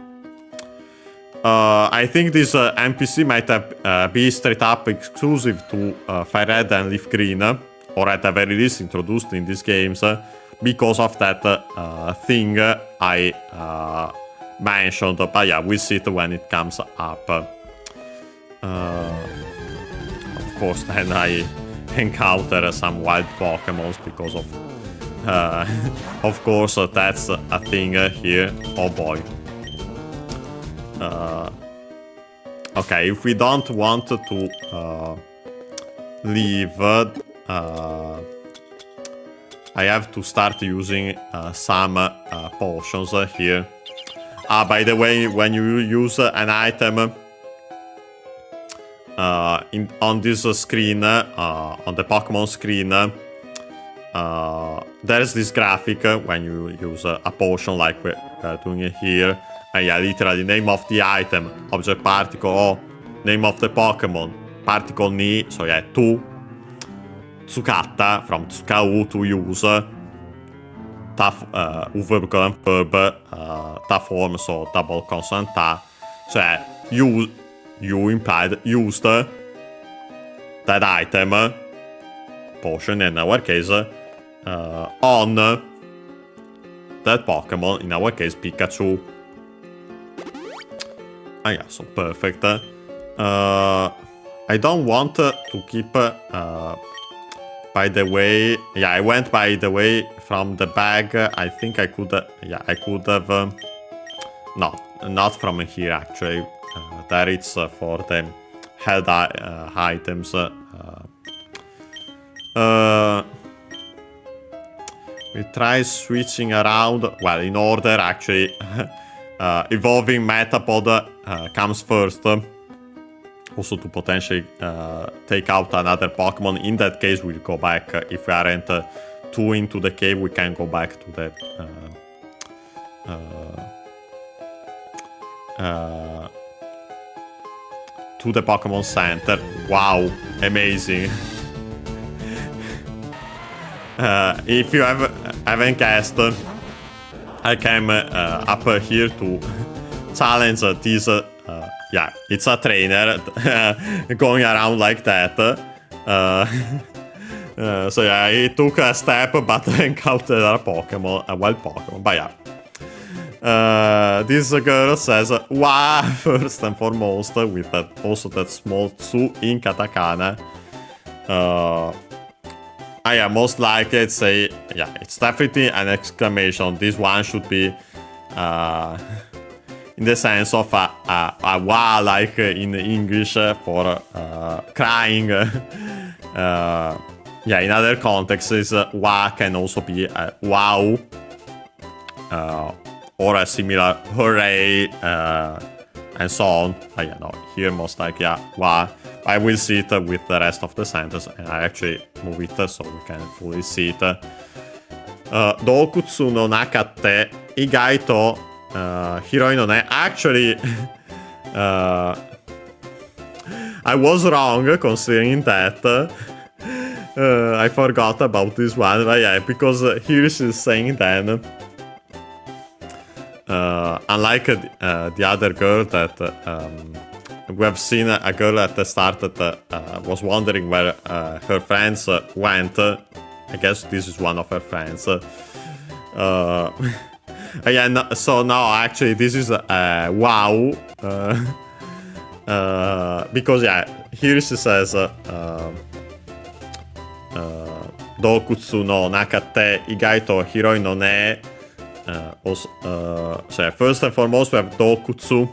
I think this NPC might have be straight up exclusive to FireRed and Leaf Green, or at the very least introduced in these games, because of that thing I mentioned. But yeah, we'll see it when it comes up. Of course, then I encounter some wild Pokémons because of course, that's a thing here. Oh boy. Okay, if we don't want to leave, I have to start using some potions here. By the way, when you use an item on this screen, on the Pokemon screen, there's this graphic when you use a potion like we're doing it here. Yeah, literally, name of the item, object particle, or name of the Pokemon, particle ni, so yeah, to, tsukata, from tsukau, to use, ta, verb colon verb, ta form, so double consonant ta, so yeah, you implied, used that item, potion in our case, on that Pokemon, in our case, Pikachu. Ah yeah, so perfect. I don't want to keep By the way, yeah, I went by the way from the bag. I think I could, yeah, I could have, no, not from here actually. There it's for the held items. We try switching around, well, in order actually. Evolving Metapod comes first. Also to potentially take out another Pokemon. In that case, we'll go back. If we aren't too into the cave, we can go back to the Pokemon Center. Wow, amazing. If you haven't guessed, I came up here to challenge this. Yeah, it's a trainer going around like that. So yeah, he took a step but encountered a Pokemon, a wild Pokemon. But yeah. This girl says "Wow" first and foremost, with also that small "tsu" in katakana. Yeah, most likely it's it's definitely an exclamation. This one should be in the sense of a wow, like in English for crying. Yeah, in other contexts, wow can also be wow. Or a similar hooray, and so on. Yeah, no, here most likely, yeah, wow. I will see it with the rest of the sentence, and I actually move it so we can fully see it. Dokutsu no nakate igai to hiroi no ne. Actually, I was wrong considering that. I forgot about this one, but yeah, because here she's saying then. Unlike the other girl that we have seen, a girl at the start that was wondering where her friends went. I guess this is one of her friends. Yeah, no, so now actually this is wow. Because yeah, here she says Dokutsu no nakate igai to hiroi no ne. Also, so first and foremost, we have Dokutsu.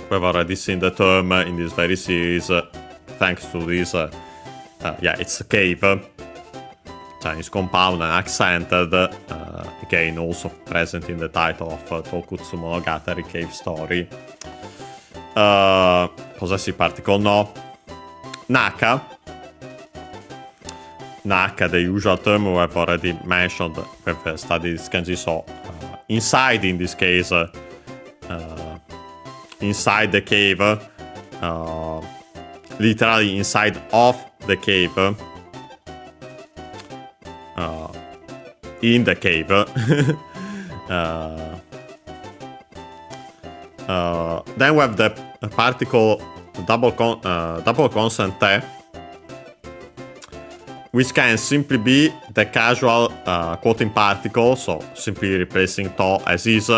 We've already seen the term in this very series, thanks to this. Yeah, it's a cave. Chinese compound and accented. Again, also present in the title of Tokutsu Monogatari Cave Story. Possessive particle no. Naka. Naka, the usual term we have already mentioned, we've studied this kanji, so inside in this case, inside the cave, literally inside of the cave, in the cave. Then we have the particle double consonant te, which can simply be the casual quoting particle, so simply replacing to as is,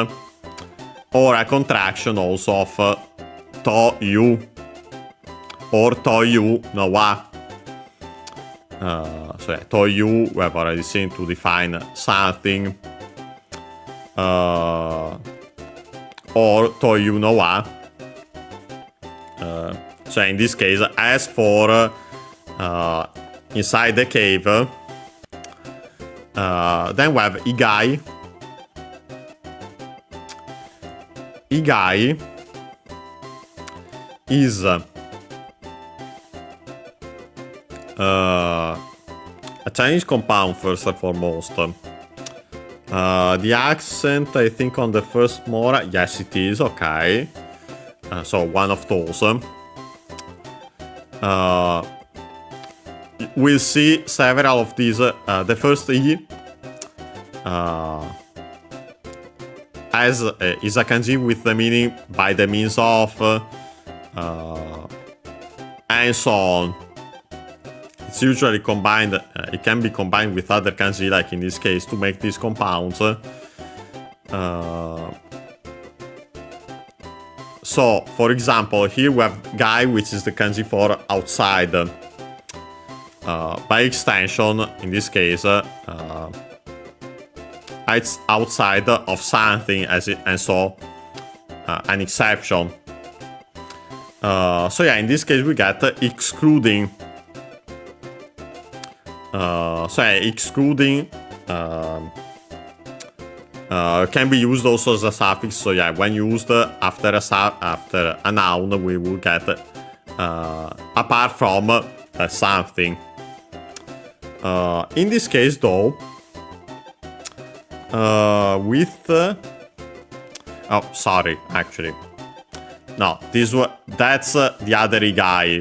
or a contraction also of to you, or to you no wa. So yeah, to you we have already seen to define something, or to you no wa. So in this case, as for inside the cave, then we have igai. Igai is a Chinese compound first and foremost. The accent, I think, on the first mora, yes, it is, okay. So one of those. We'll see several of these. The first E as is a kanji with the meaning by the means of, and so on. It's usually combined. It can be combined with other kanji, like in this case, to make these compounds. So, for example, here we have gai, which is the kanji for outside. by extension, in this case, it's outside of something, and so an exception. So yeah, in this case we get excluding. Excluding can be used also as a suffix. So yeah, when used after a noun, we will get apart from something. In this case, though, no, that's the other guy.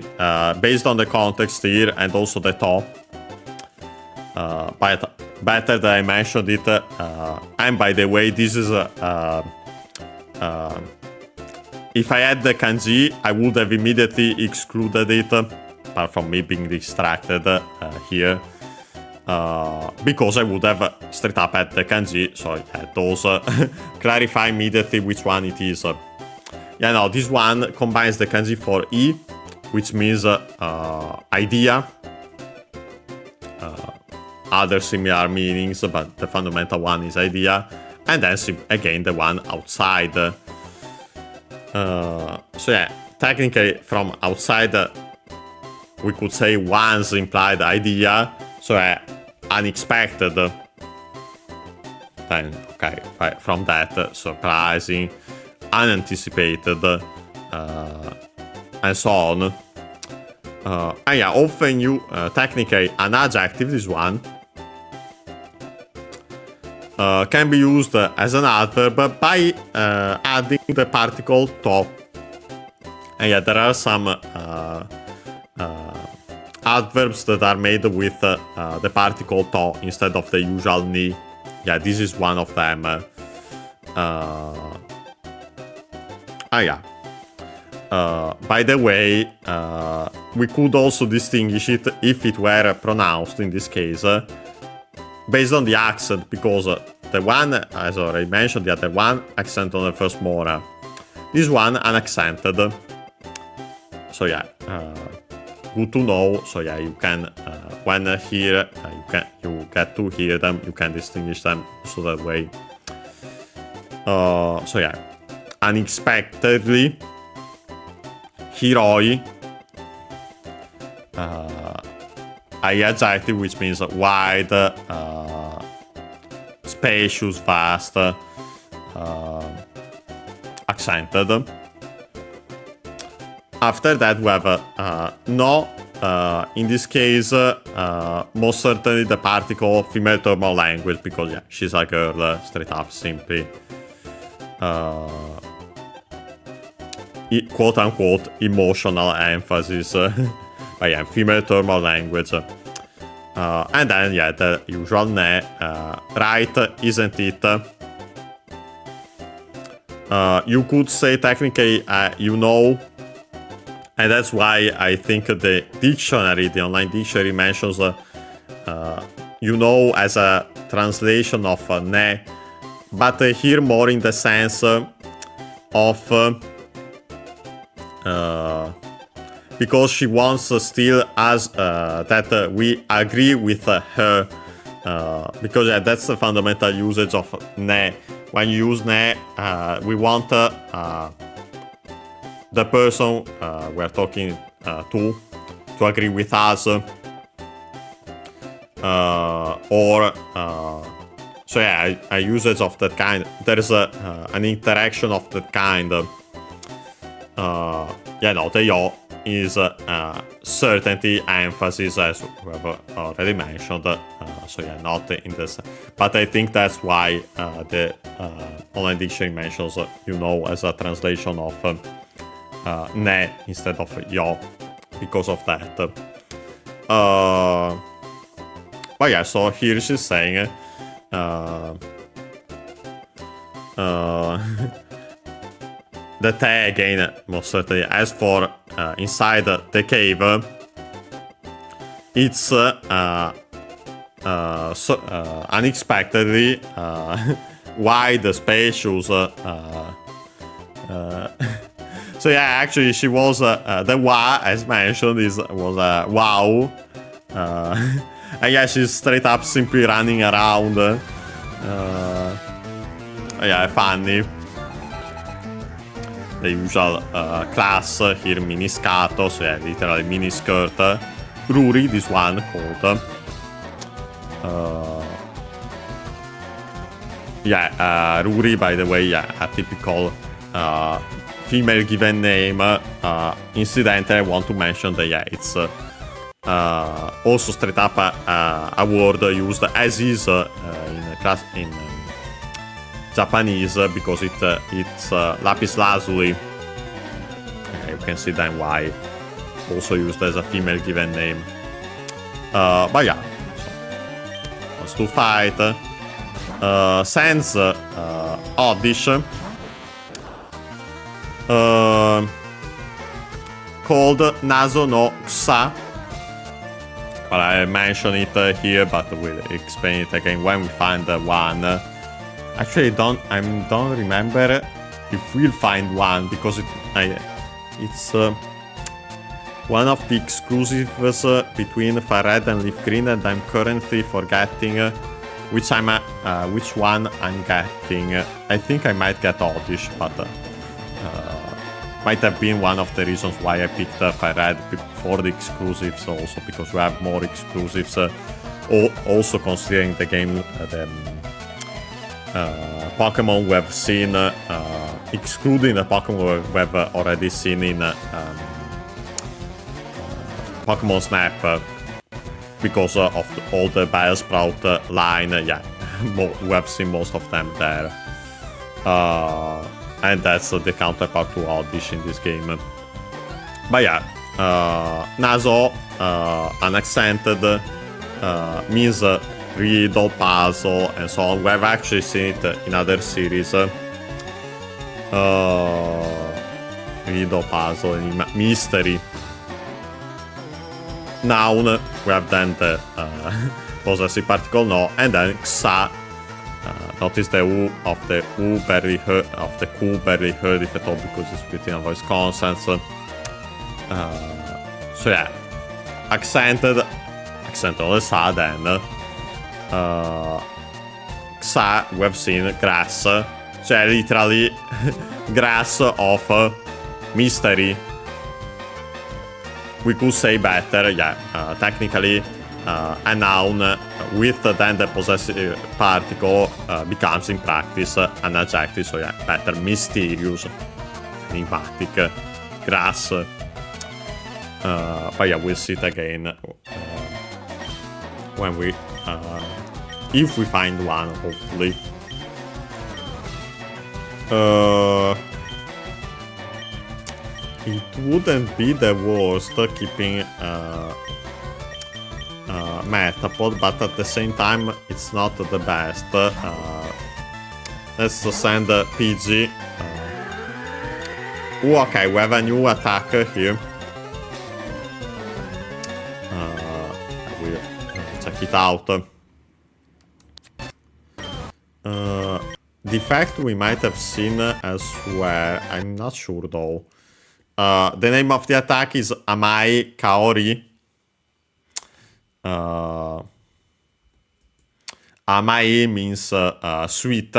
Based on the context here and also the top. But better that I mentioned it. And by the way, this is if I had the kanji, I would have immediately excluded it, apart from me being distracted here, because I would have straight up had the kanji, so I had those clarify immediately which one it is. Yeah, no, this one combines the kanji for E, which means idea. Other similar meanings, but the fundamental one is idea, and then again the one outside. So yeah, technically from outside we could say one's implied idea, so unexpected. Then okay, from that, surprising, unanticipated, and so on. And yeah, often you technically an adjective, this one, can be used as an adverb by adding the particle to. And yeah, there are some adverbs that are made with the particle to instead of the usual ni. Yeah, this is one of them. Yeah. By the way, we could also distinguish it if it were pronounced in this case based on the accent, because the one, as already mentioned, the other one accent on the first mora, this one unaccented. So yeah, good to know. So yeah, you can when here you get to hear them, you can distinguish them so that way. So yeah, unexpectedly. Hiroi, adjective, which means wide, spacious, vast, accented. After that we have no, in this case most certainly the particle female thermal language, because yeah, she's a girl, straight up, simply. Quote-unquote emotional emphasis. But yeah, female thermal language. And then yeah, the usual ne, right, isn't it? You could say technically, you know, and that's why I think the dictionary, the online dictionary, mentions you know as a translation of ne, but here more in the sense of because she wants still as that we agree with her, because that's the fundamental usage of ne. When you use ne, we want the person we're talking to agree with us, or so yeah, a usage of that kind. There is an interaction of that kind. Yeah, no, the yo is certainty, emphasis, as we have already mentioned. So yeah, not in this, but I think that's why the online dictionary mentions you know as a translation of ne instead of yo, because of that. But yeah, so here she's saying the te again, most certainly. As for inside the cave, it's so, unexpectedly wide, spacious. So yeah, actually she was the wa, as mentioned, was wow. I guess she's straight up simply running around. Yeah, funny. The usual class here, miniscato, so yeah, literally mini skirt. Ruri, this one called. Ruri, by the way, yeah, a typical female given name. Incidentally, I want to mention that, yeah, it's also straight up a word used as is in Japanese, because it's lapis lazuli. You can see then why also used as a female given name. But yeah, so, wants to fight. Sends audition called Nazo no Kusa. Well, I mentioned it here, but we'll explain it again when we find one. Actually, don't remember if we'll find one, because it's one of the exclusives between FireRed and Leaf Green, and I'm currently forgetting which one I'm getting. I think I might get Oddish, but might have been one of the reasons why I picked FireRed for the exclusives also, because we have more exclusives. Also considering the game, the Pokemon we have seen, excluding the Pokemon we have already seen in Pokemon Snap, because of all the Biosprout line, yeah, we have seen most of them there. And that's the counterpart to Oddish in this game. But yeah, Nazo, unaccented, means riddle, puzzle, and so on. We have actually seen it in other series. Riddle, puzzle, mystery. Noun, we have then the possessive particle no, and then Xa. Notice the U of the U barely heard, of the Q barely heard, if at all, because it's between a voice consonants. So yeah, accented on the Sa then. Xa, we have seen grass, so yeah, literally grass of mystery. We could say better, yeah, technically a noun with then the possessive particle becomes in practice an adjective, so yeah, better, mysterious, enigmatic, grass. But yeah, we'll see it again when we, if we find one, hopefully. It wouldn't be the worst keeping Metapod, but at the same time, it's not the best. Let's send PG. Okay, we have a new attack here. I will check it out. The fact we might have seen elsewhere, I'm not sure though. The name of the attack is Amai Kaori. Amai means sweet.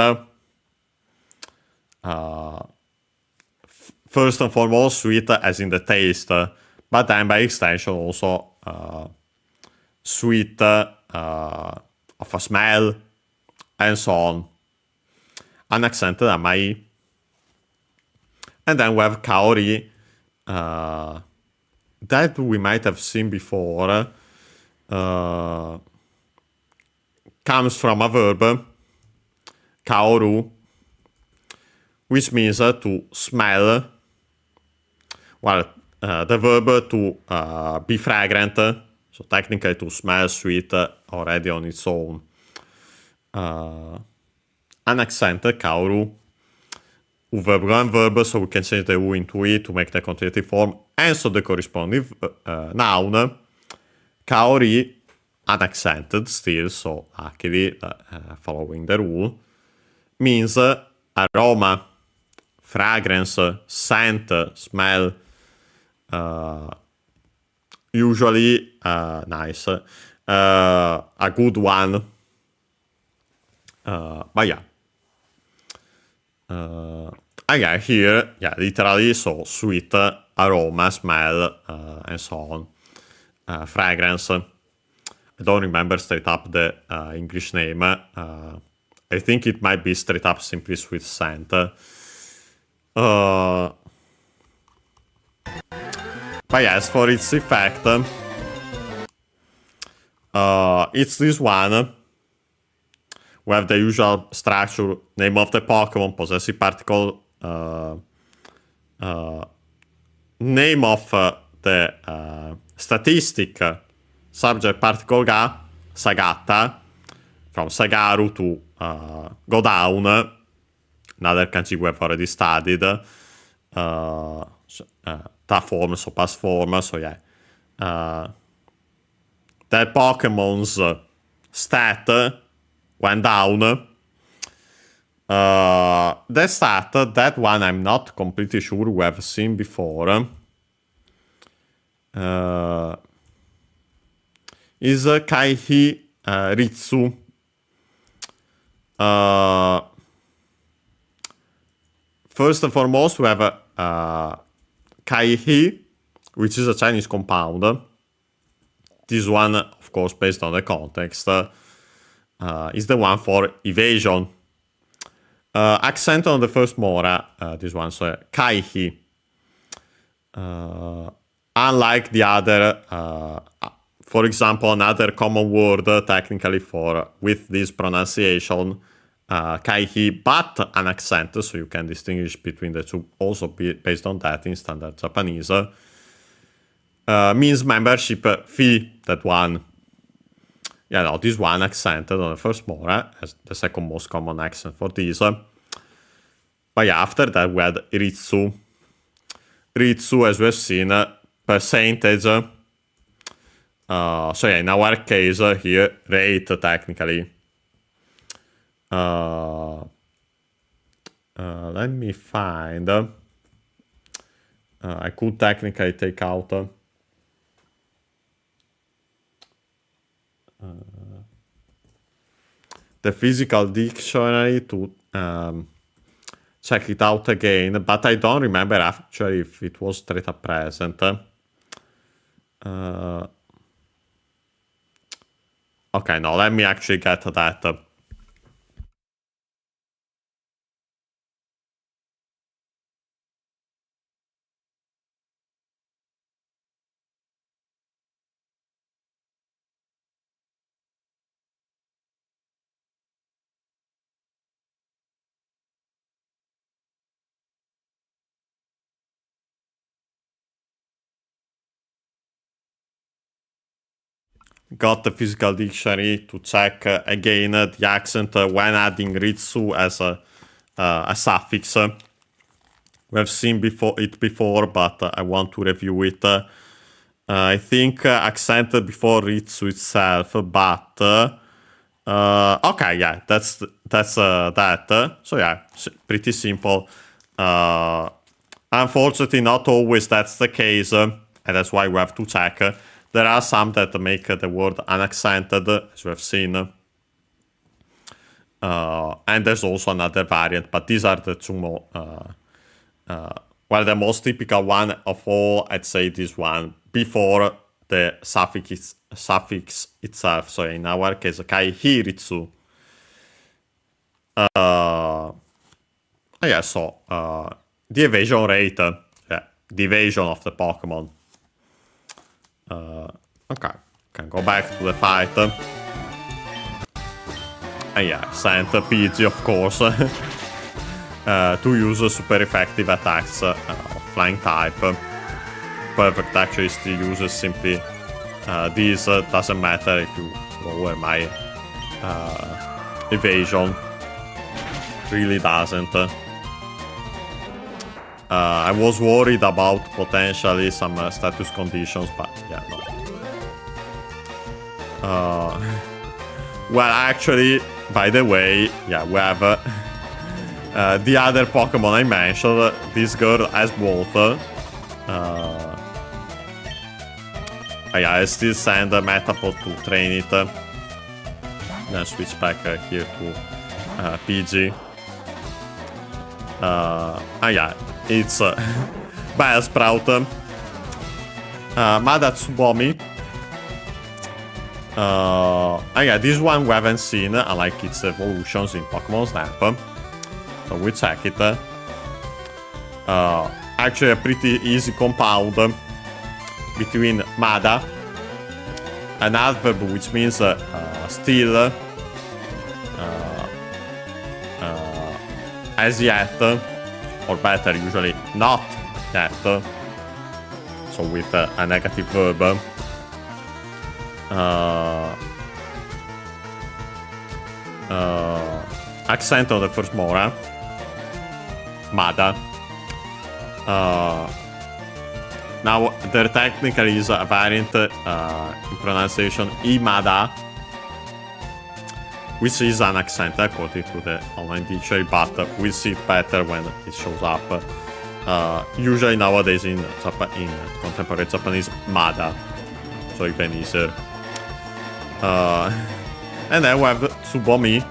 First and foremost, sweet as in the taste, but then by extension also sweet of a smell, and so on. Unaccented Amai. And then we have Kaori. That we might have seen before. Comes from a verb, kaoru, which means to smell. Well, the verb to be fragrant, so technically to smell sweet already on its own. Unaccented, kaoru. One verb, so we can change the U into E to make the continuative form, and so the corresponding noun, kaori, unaccented still, so luckily following the rule, means aroma, fragrance, scent, smell, usually nice. A good one. But yeah. Again, here, yeah, literally, so sweet aroma, smell, and so on. Fragrance. I don't remember straight up the English name. I think it might be straight up simply sweet scent. But yes, for its effect, it's this one. We have the usual structure, name of the Pokemon, possessive particle, name of the statistic, subject particle ga, Sagata, from Sagaru to go down, another kanji we have already studied, ta form, so past form, so yeah. That Pokemon's stat went down. The stat, that one I'm not completely sure we have seen before. Is Kaihi Ritsu. First and foremost, we have Kaihi, which is a Chinese compound. This one, of course, based on the context, is the one for evasion. Accent on the first mora, this one, so Kaihi. Unlike the other, for example, another common word technically for with this pronunciation, Kaihi, but an accent, so you can distinguish between the two also based on that in standard Japanese, means membership fee, that one. Yeah, no, this one accented on the first mora as the second most common accent for this. But yeah, after that we had Ritsu. Ritsu, as we've seen, percentage. So yeah, in our case here, rate technically. Let me find. I could technically take out the physical dictionary to check it out again, but I don't remember actually if it was straight up present. Okay, no, let me actually get that. Got the physical dictionary to check again the accent when adding Ritsu as a suffix. We have seen before, but I want to review it. I think accented before Ritsu itself, but okay, yeah, that's that. So yeah, pretty simple. Unfortunately, not always that's the case, and that's why we have to check. There are some that make the word unaccented, as we have seen. And there's also another variant, but these are the two more. Well, the most typical one of all, I'd say this one, before the suffix itself. So in our case, Kaihi Ritsu. Yeah, so the evasion rate, yeah, the evasion of the Pokemon. Okay, can go back to the fight. And yeah, sent PG, of course, to use super effective attacks of flying type. Perfect actually still uses simply this, doesn't matter if you lower my evasion. Really doesn't. I was worried about potentially some status conditions, but yeah, no. Well, actually, by the way, yeah, we have the other Pokemon I mentioned. This girl has both. yeah, I still send a Metapod to train it. Then switch back here to PG. Yeah, it's Bellsprout. Mada Tsubomi. Yeah, this one we haven't seen, unlike its evolutions in Pokemon Snap. So we check it. Actually, a pretty easy compound between Mada and Adverb, which means still, as yet, or better, usually not yet. So with a negative verb. Accent on the first mora. Mada. Now, there technically is a variant in pronunciation Imada, which is an accent according to the online dictionary, but we'll see it better when it shows up. Usually nowadays in contemporary Japanese, Mada, so even easier. And then we have Tsubomi.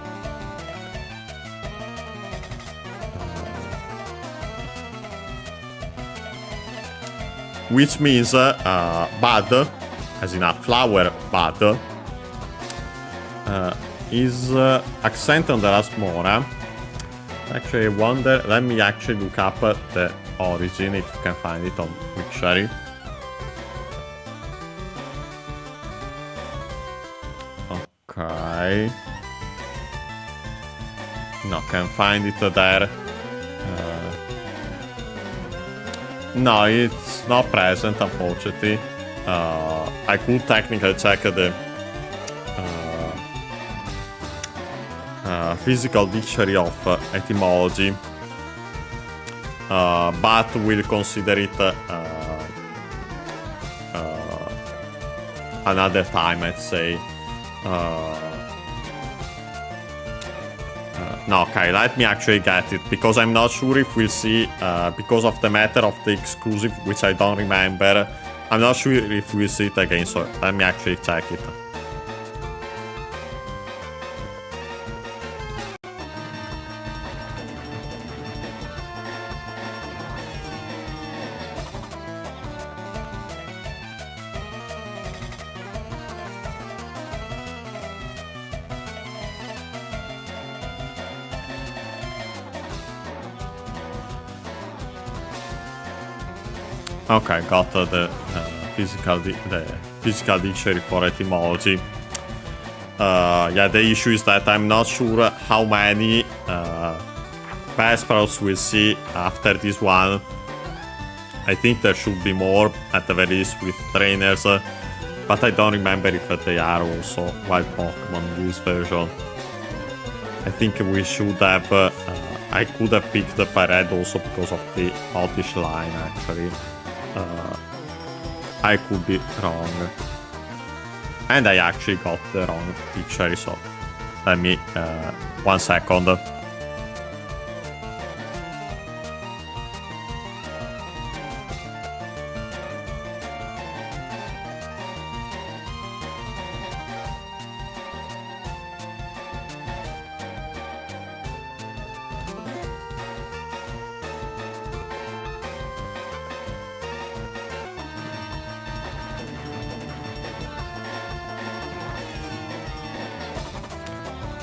Which means bud, as in a flower bud, is accent on the last mora. Actually, I wonder, let me actually look up the origin if you can find it on Wiktionary. Okay. No, can find it there. No, it's not present, unfortunately. I could technically check the physical dictionary of etymology, but we'll consider it another time, let's say. No, okay, let me actually get it, because I'm not sure if we'll see, because of the matter of the exclusive, which I don't remember, I'm not sure if we'll see it again, so let me actually check it. Okay, got the physical dictionary for etymology. Yeah, the issue is that I'm not sure how many Bellsprouts we'll see after this one. I think there should be more, at the very least, with trainers, but I don't remember if they are also wild Pokemon in this version. I think we should have. I could have picked the FireRed also because of the Oddish line, actually. I could be wrong. And I actually got the wrong dictionary, so let me 1 second.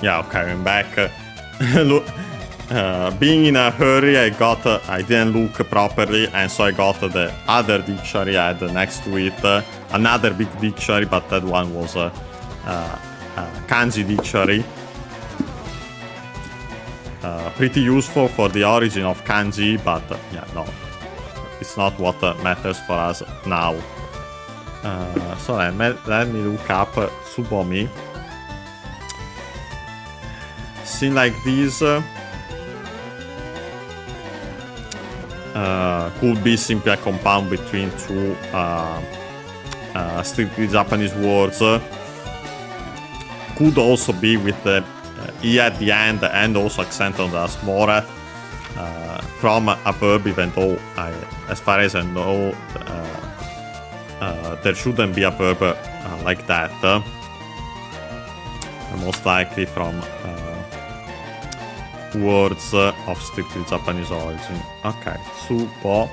Yeah, okay, I'm back. Look, being in a hurry, I didn't look properly, and so I got the other dictionary I had next to it, another big dictionary, but that one was a kanji dictionary. Pretty useful for the origin of kanji, but yeah, no, it's not what matters for us now. So let me look up Tsubomi. Seen like this, could be simply a compound between two strictly Japanese words. Could also be with the E at the end and also accent on the smora from a verb, even though as far as I know, there shouldn't be a verb like that. Most likely from words of strictly Japanese origin. Okay, tsubo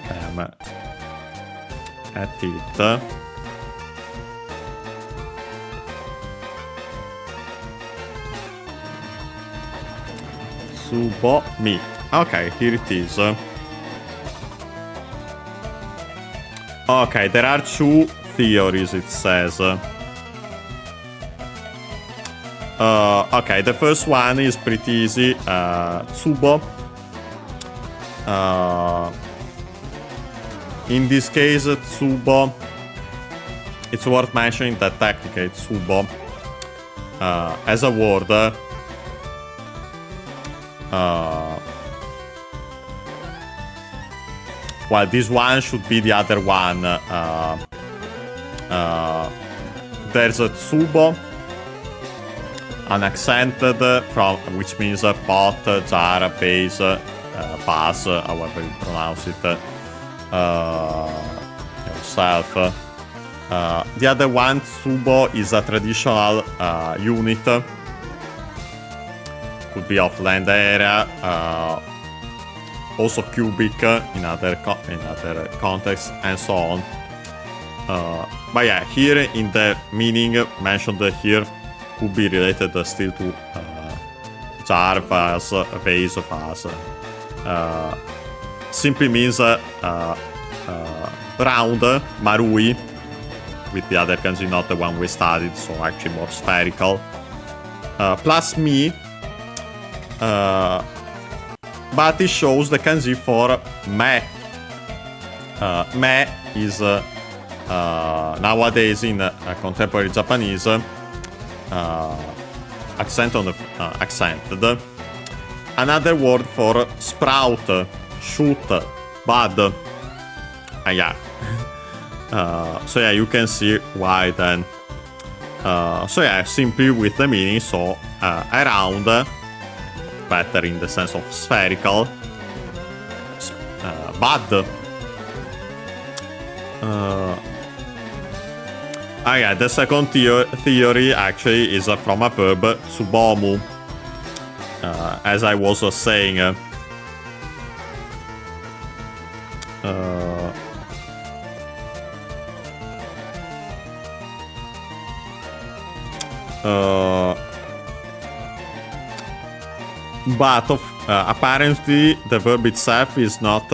came at it. Tsubo mi. Okay, here it is. Okay, there are two theories, it says. Okay, the first one is pretty easy. Tsubo. In this case, Tsubo, it's worth mentioning that technically Tsubo, as a word, well, this one should be the other one. There's a Tsubo, unaccented, from which means pot, jar, base, bus, however you pronounce it yourself. The other one, Tsubo, is a traditional unit. Could be of land area, also cubic in other contexts, and so on. But yeah, here in the meaning mentioned here, could be related still to jar, vase, vase. Simply means round, marui, with the other kanji, not the one we studied, so actually more spherical. Plus mi, but it shows the kanji for me. Me is nowadays in contemporary Japanese accent on the accented. Another word for sprout, shoot, bud. Yeah. So yeah, you can see why then. So yeah, simply with the meaning, so around, better in the sense of spherical, bud. Yeah, the second theory actually is from a verb, tsubomu. As I was saying, but apparently the verb itself is not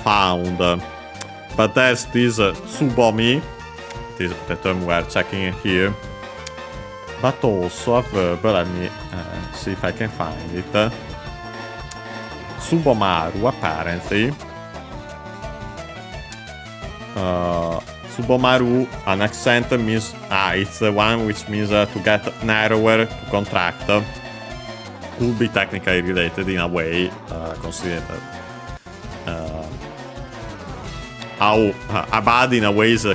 found. But there's this tsubomi, this is the term we're checking here, but also a verb, let me see if I can find it. Tsubomaru, apparently. Tsubomaru, an accent means, it's the one which means to get narrower, to contract. Could be technically related in a way, considering that how a bad in a way is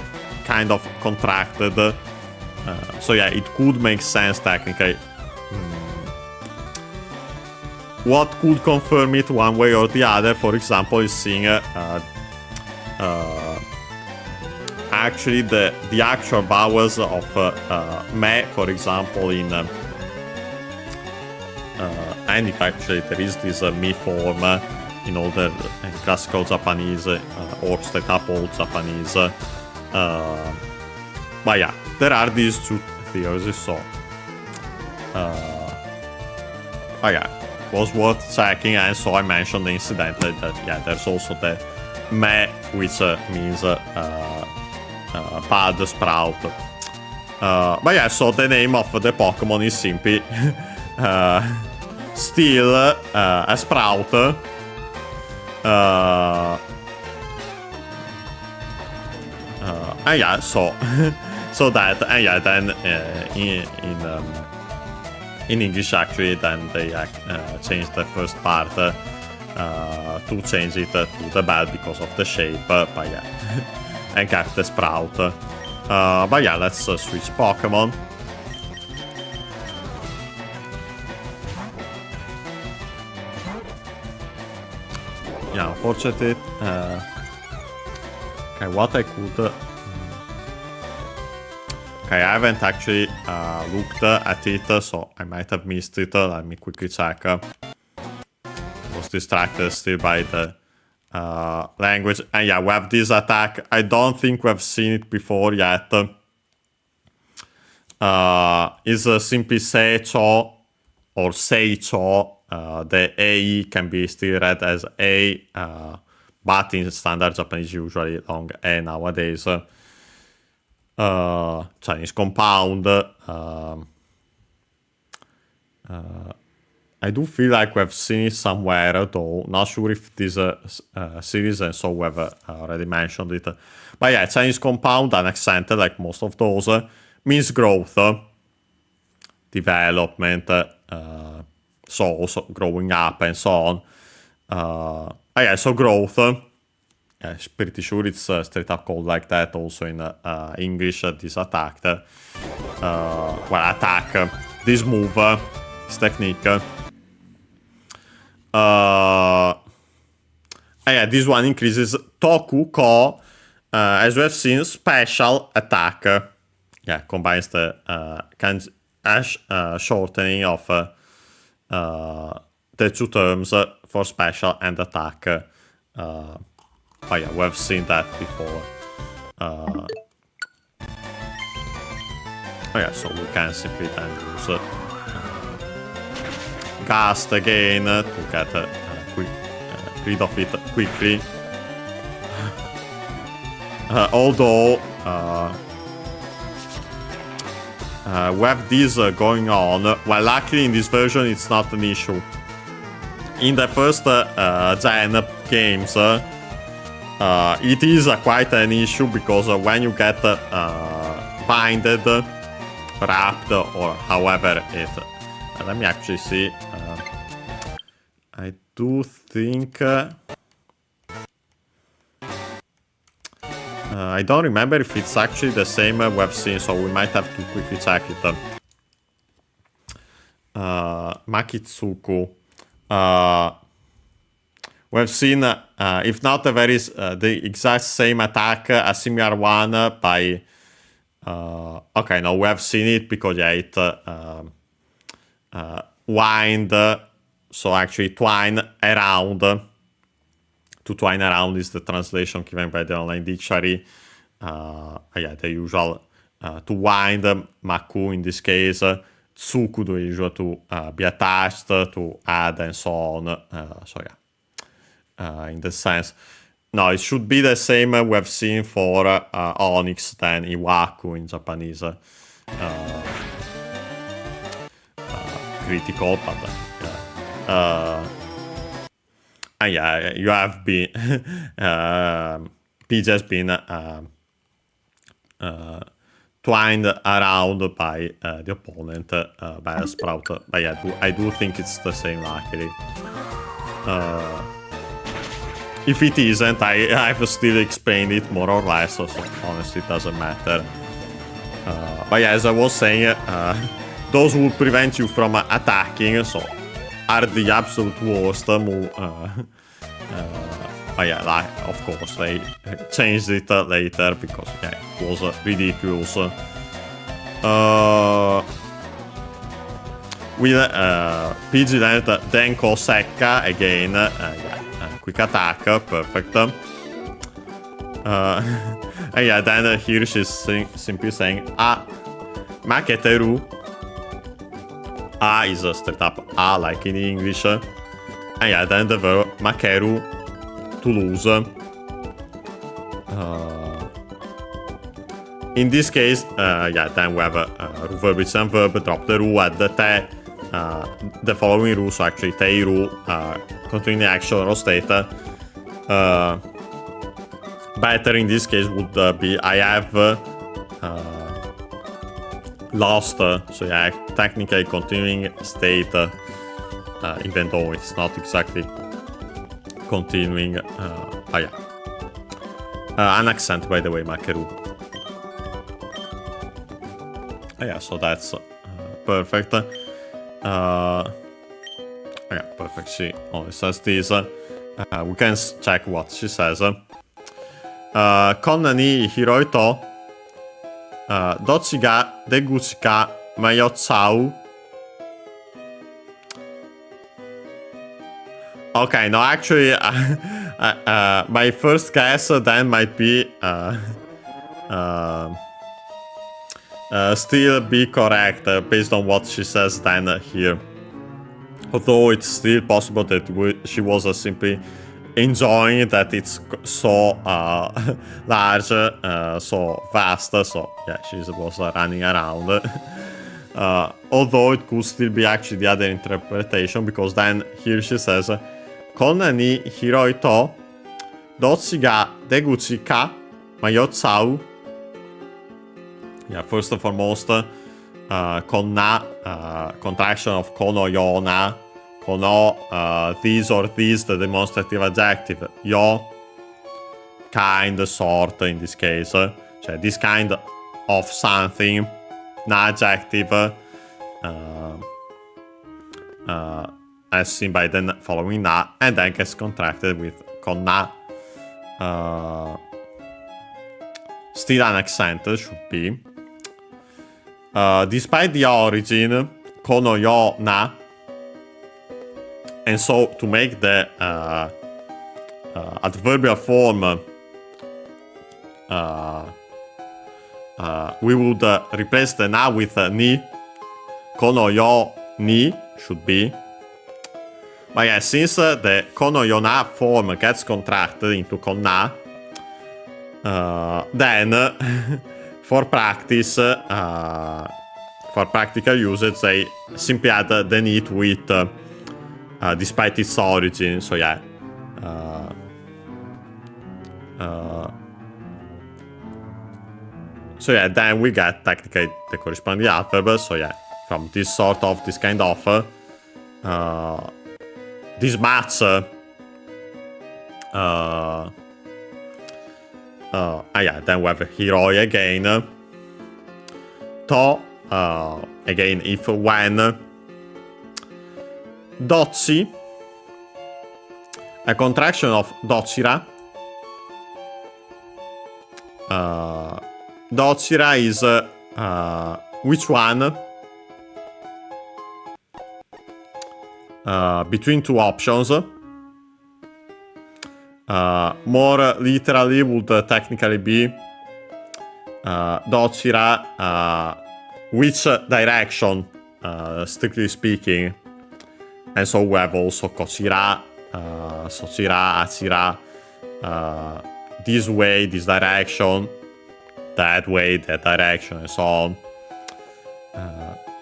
kind of contracted. So yeah, it could make sense technically. What could confirm it one way or the other, for example, is seeing actually the actual vowels of me, for example, in and if actually there is this mi form in all the classical Japanese or straight up old Japanese. But yeah, there are these two theories, so but yeah, was worth checking, and so I mentioned incidentally that yeah, there's also the me, which means pad, sprout. But yeah, so the name of the Pokemon is simply still a sprout. And yeah, so that, and yeah, then in English actually, then they changed the first part to change it to the bell because of the shape, but yeah, and kept the sprout. But yeah, let's switch Pokemon. Yeah, unfortunately, Okay, what I could... Okay, I haven't actually looked at it, so I might have missed it. Let me quickly check. Was distracted still by the language. And yeah, we have this attack. I don't think we've seen it before yet. Is simply Seicho or Seicho. The AE can be still read as A, but in standard Japanese usually long A nowadays. Chinese compound. I do feel like we've seen it somewhere, though. Not sure if this series, and so we've already mentioned it. But yeah, Chinese compound, unaccented, like most of those, means growth, development, so also growing up and so on. Yeah, so growth. I'm pretty sure it's straight up called like that also in English, this attack. Attack, this move, this technique. Yeah, this one increases Toku Ko, as we have seen, special attack. Yeah, combines the shortening of the two terms for special and attack. Oh yeah, we've seen that before. Oh yeah, so we can simply then use Gast again to get rid of it quickly. Although we have this going on, well, luckily in this version it's not an issue. In the first Gen games, it is quite an issue because when you get binded, wrapped, or however it... let me actually see. I do think... I don't remember if it's actually the same we've seen, so we might have to quickly check it. Makitsuku. We've seen, if not the exact same attack, a similar one by... okay, no, we have seen it because, yeah, it wind, so actually twine around. To twine around is the translation given by the online dictionary. Yeah, the usual to wind, maku in this case, tsuku the usual to be attached, to add, and so on. So yeah, in the sense. No, it should be the same we've seen for Onyx than Iwaku in Japanese. Critical, but yeah, you have been PJ has been twined around by the opponent by a sprout. But yeah, I do think it's the same, luckily. If it isn't, I've still explained it more or less, so honestly it doesn't matter. But yeah, as I was saying, those would prevent you from attacking, so are the absolute worst move. But yeah, like, of course, they changed it later because yeah, it was ridiculous. With PG Land Denko Sekka again, yeah, quick attack, perfect. And yeah, then here she's simply saying, Maketeru. A is straight up A, like in English. And yeah, then the verb makeru, to lose. In this case, yeah, then we have verb with some verb, drop the ru, add the te, the following ru, so actually teiru, continuing action or state. Better in this case would be I have lost, so yeah, technically continuing state, even though it's not exactly continuing. Oh yeah, an accent, by the way, makeru. Oh yeah, so that's perfect. Yeah, perfect. She only says this. We can check what she says. こんなに広いと、どっちが出口か迷っちゃう。Okay, no, actually, my first guess then might be still be correct based on what she says then here. Although it's still possible that she was simply enjoying that it's so large, so vast, so yeah, she was running around. Although it could still be actually the other interpretation, because then here she says, こんなに広いと、どっちが出口か迷っちゃう。Yeah, first and foremost, こんな、contraction of このような、この、these or these, the demonstrative adjective, よ、kind, sort in this case, cioè this kind of something, an adjective, as seen by the following na, and then gets contracted with con na. Still an accent should be. Despite the origin, kono yo na. And so to make the adverbial form, we would replace the na with ni. Kono yo ni should be. But yeah, since the kono yo na form gets contracted into kon na, then for practice, for practical usage, they simply add the ni to it, despite its origin. So yeah. So yeah, then we get technically the corresponding adverb. So yeah, from this kind of, this match, yeah, then we have hiroi again. To, again, if when. Dochi, a contraction of dochira. Dochira is which one? Between two options. More literally would technically be dochira, which direction, strictly speaking. And so we have also kochira, sochira, achira, this way, this direction, that way, that direction, and so on.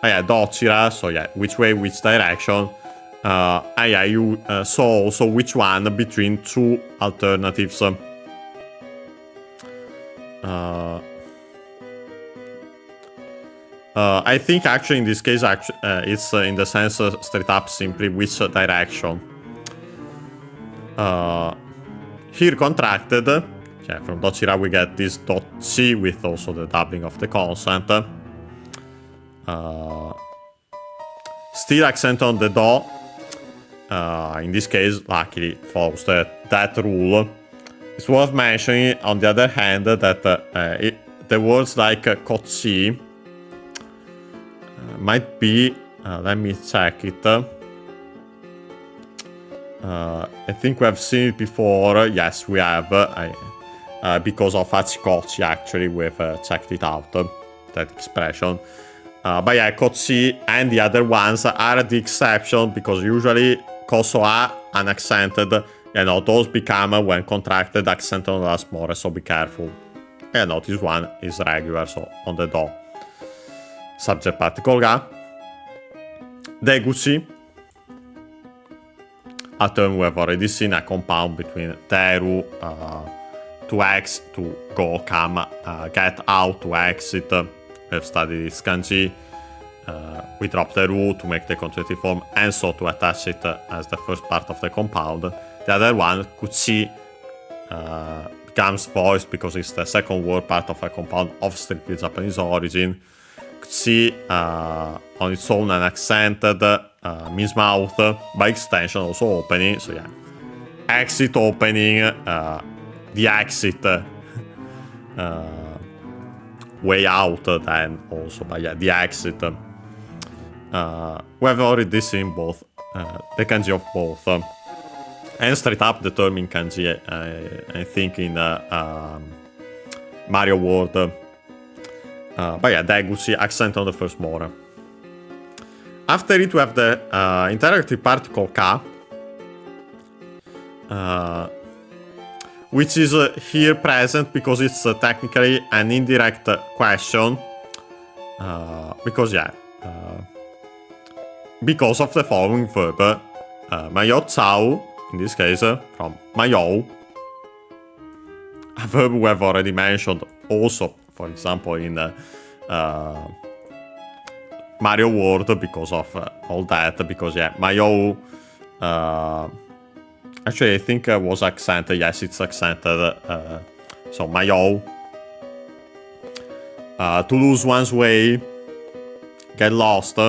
Yeah, dochira, so yeah, which way, which direction. Yeah, you saw also which one between two alternatives. I think actually in this case, it's in the sense straight up simply which direction. Here contracted, yeah, from dochira we get this dochi with also the doubling of the consonant. Still accent on the do. In this case, luckily follows that rule. It's worth mentioning, on the other hand, that the words like kochi might be, let me check it. I think we have seen it before. Yes, we have. Because of achikochi, actually, we've checked it out, that expression. But yeah, kochi and the other ones are the exception, because usually koso are unaccented. You know, those become, when contracted, accented on the last more, so be careful. And no, this one is regular, so on the do. Subject particle ga. Deguchi. A term we have already seen, a compound between deru, to exit, to go, come, get out, to exit. We have studied this kanji. We drop the ru to make the conjugative form, and so to attach it as the first part of the compound. The other one, kuchi, becomes voiced because it's the second word part of a compound of strictly Japanese origin. Kuchi, on its own unaccented, means mouth, by extension also opening, so yeah. Exit opening, the exit way out than also, but yeah, the exit. We have already seen both the kanji of both. And straight up determine kanji, I think, in Mario World. But yeah, Deguchi, accent on the first more. After it, we have the interactive part called Ka, which is here present because it's technically an indirect question. Because of the following verb. Mayotsau, in this case, from Mayo. A verb we have already mentioned also, for example, in Mario World because of all that. Because, Mayo... actually, I think was accented. Yes, it's accented. So, Mayo. To lose one's way. Get lost.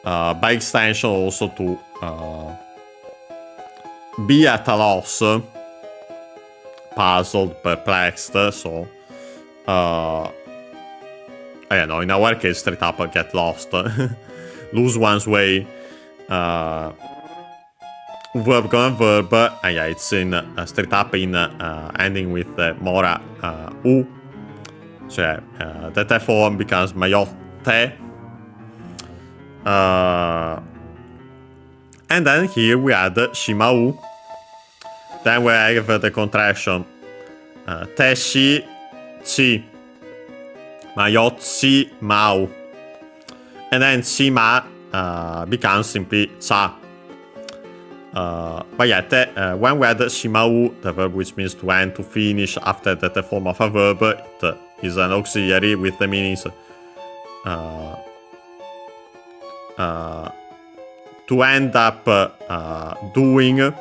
By extension, also to be at a loss. Puzzled, perplexed. So, in our case, straight up, get lost. Lose one's way. Verb going verb. It's in straight up in ending with mora u. So, that form becomes mayotte. And then here we add shimau. Then we have the contraction teshi chi, mayotsi mau, and then shima becomes simply cha. But when we add shimau, the verb which means to end, to finish, after the form of a verb, it is an auxiliary with the meanings to end up doing.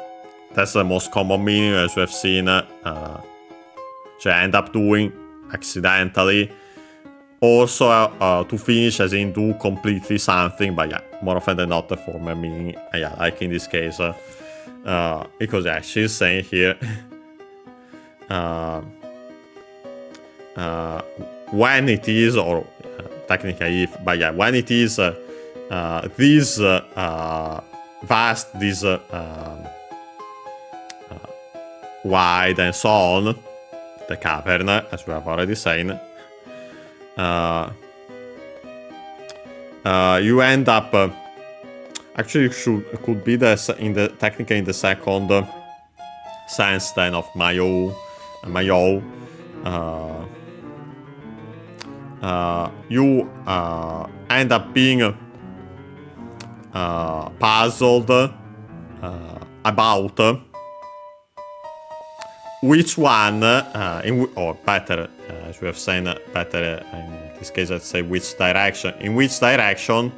That's the most common meaning, as we have seen. So end up doing accidentally. Also, to finish, as in do completely something, but more often than not the former meaning. Like in this case, because she's saying here, when it is, or technically if, but when it is this vast, this wide and so on, the cavern, as we have already seen, you end up actually could be technically in the second sense then of mayo. You end up being puzzled about which one, or better, as we have seen, better in this case, let's say which direction. In which direction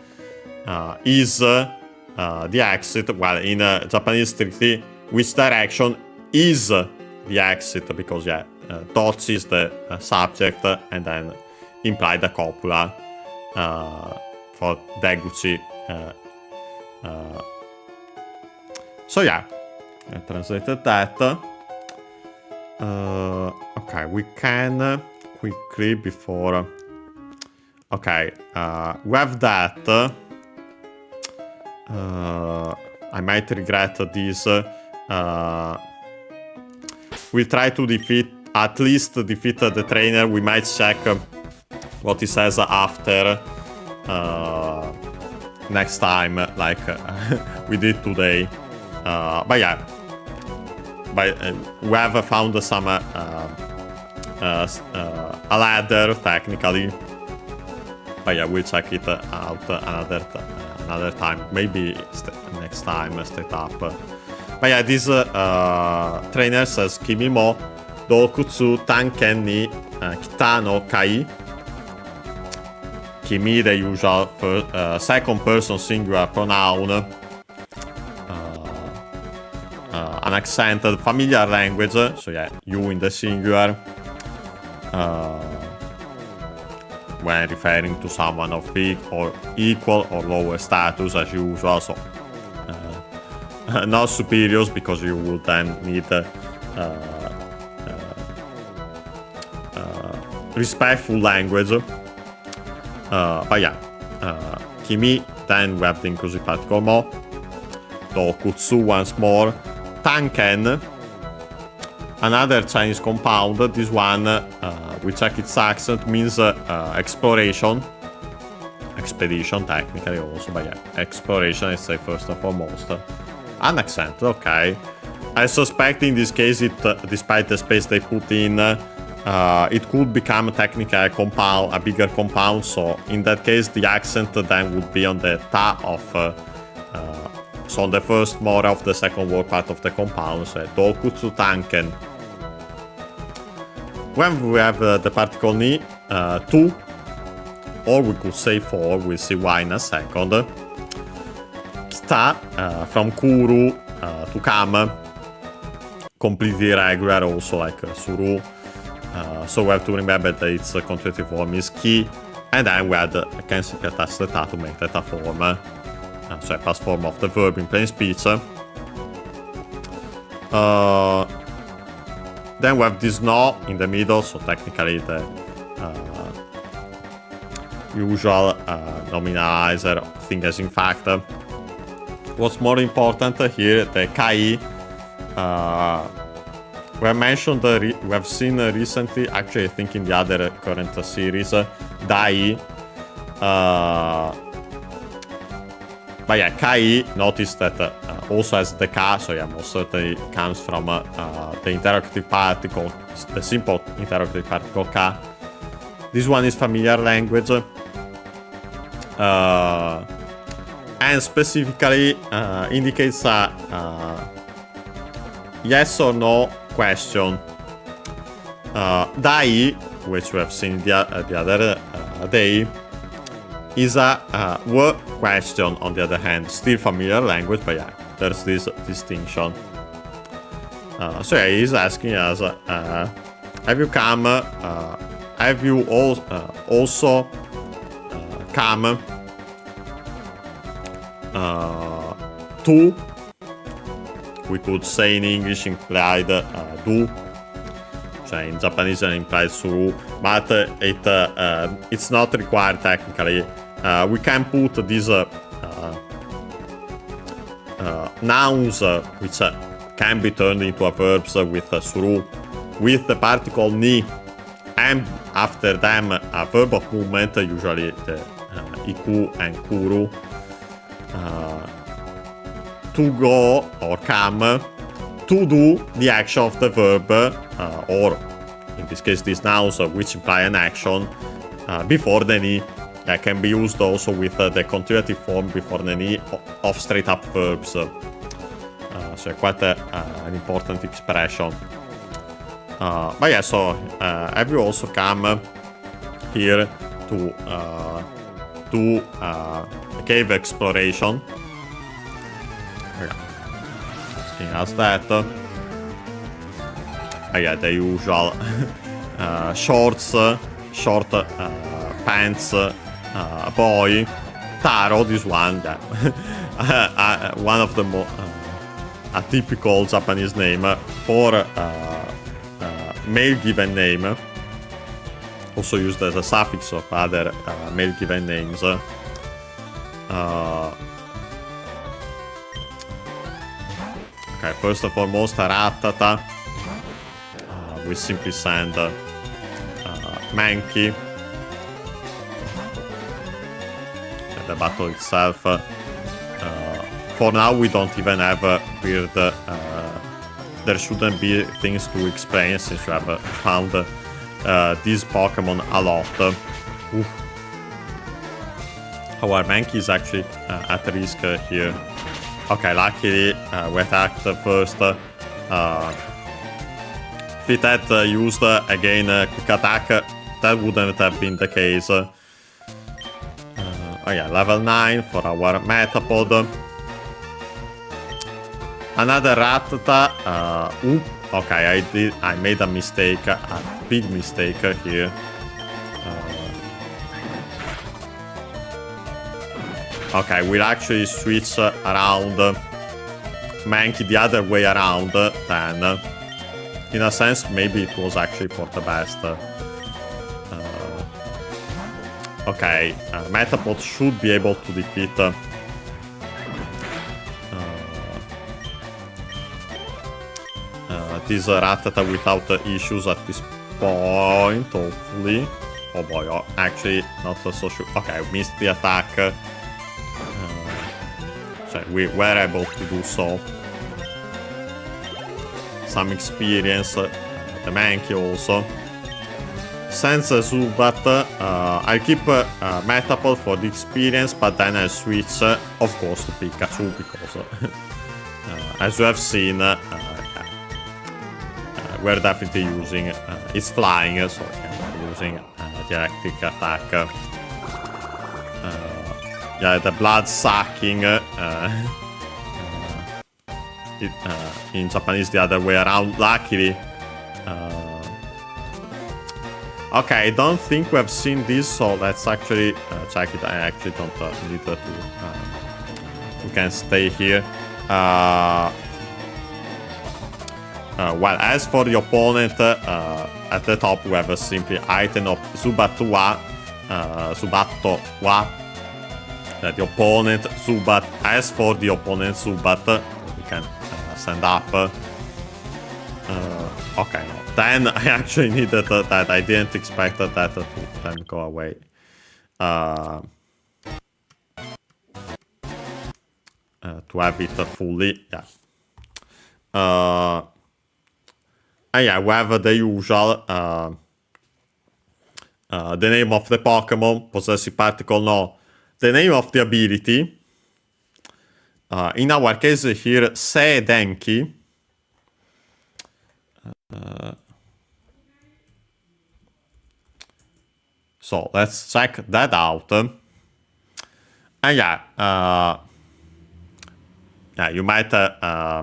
is the exit? Well, in Japanese strictly, which direction is the exit? Because Tochi is the subject, and then imply the copula for Deguchi. So I translated that. Okay, we can quickly before. Okay, we have that. I might regret this. We try to at least defeat the trainer. We might check what he says after next time, like we did today. But we have found some a ladder technically. But we'll check it out another time. Maybe next time straight up. But this trainer says Kimi mo dokutsu tanken ni kita no kai. Kimi, the usual second person singular pronoun. An accented familiar language, so you in the singular, when referring to someone of equal or lower status as usual, so not superiors, because you would then need respectful language. But yeah, Kimi, then we have the inclusive particle mo. Dokutsu once more. Tanken, another Chinese compound. This one, we check its accent, means exploration. Expedition, technically also, but yeah, exploration, I say first and foremost. An accent, okay. I suspect in this case, despite the space they put in, it could become technically a compound, a bigger compound. So in that case, the accent then would be on the ta of, so on the first mora of the second word part of the compound. So Dokutsu Tanken. When we have the particle ni, 2, or we could say 4, we'll see why in a second. Kita, from Kuru to Kam, completely irregular, also like Suru. So we have to remember that its conjugative form is Ki, and then we can simply attach the Ta to make that a form. So a past form of the verb in plain speech. Then we have this no in the middle, so technically the usual nominalizer thing as in fact. What's more important here, the Kai, we have mentioned, we have seen recently, actually I think in the other current series, Dai. But yeah, Kai, notice that also has the Ka, so yeah, most certainly comes from the interrogative particle, the simple interrogative particle Ka. This one is familiar language. And specifically indicates a yes or no question. Dai, which we have seen the other day, is a w question on the other hand. Still familiar language, but yeah, there's this distinction. So yeah, he's asking us, have you come, have you also come to, we could say in English implied do, cioè in Japanese it implies suru, but it's not required technically. We can put these nouns which can be turned into verbs with suru, with the particle ni, and after them a verb of movement, usually the iku and kuru, to go or come, to do the action of the verb, or in this case these nouns which imply an action before the ni. Can be used also with the conjugative form before the ni of straight up verbs. So quite an important expression. But yeah, so have you also come here to do cave exploration? Asking us that. Yeah, the usual shorts, short pants, boy, Taro, this one, yeah. One of the more a typical Japanese name for male given name, also used as a suffix of other male given names. Okay, first and foremost, Ratata. We simply send Mankey. The battle itself. For now, we don't even have weird. There shouldn't be things to explain since we have found these Pokemon a lot. Our Mankey is actually at risk here. Okay, luckily we attacked first. If it had used again quick attack, that wouldn't have been the case. Oh yeah, level 9 for our Metapod. Another Rattata. Okay, I made a mistake, a big mistake here. Okay, we'll actually switch around Mankey the other way around then. in a sense, maybe it was actually for the best. Okay, Metapod should be able to defeat this Rattata without issues at this point, hopefully. Oh boy, actually not so sure. Okay, I missed the attack. So we were able to do so. Some experience, the Mankey also. Since Zubat, I'll keep Metapod for the experience, but then I'll switch, of course, to Pikachu, because as you have seen, we're definitely using, it's flying, so we're using the electric attack. Yeah, the blood sucking, in Japanese the other way around, luckily. Okay, I don't think we have seen this, so let's actually check it. I actually don't need to. We can stay here. Well, as for the opponent, at the top we have a simply item of Zubat Wa. The opponent Zubat. As for the opponent Zubat, we can send up. Okay, no. Then I actually needed that. I didn't expect that to then go away. To have it fully, yeah. Yeah, we have the usual. The name of the Pokemon, Possessive Particle, no. The name of the ability. In our case here, Denki. So let's check that out. And yeah, yeah, you might. I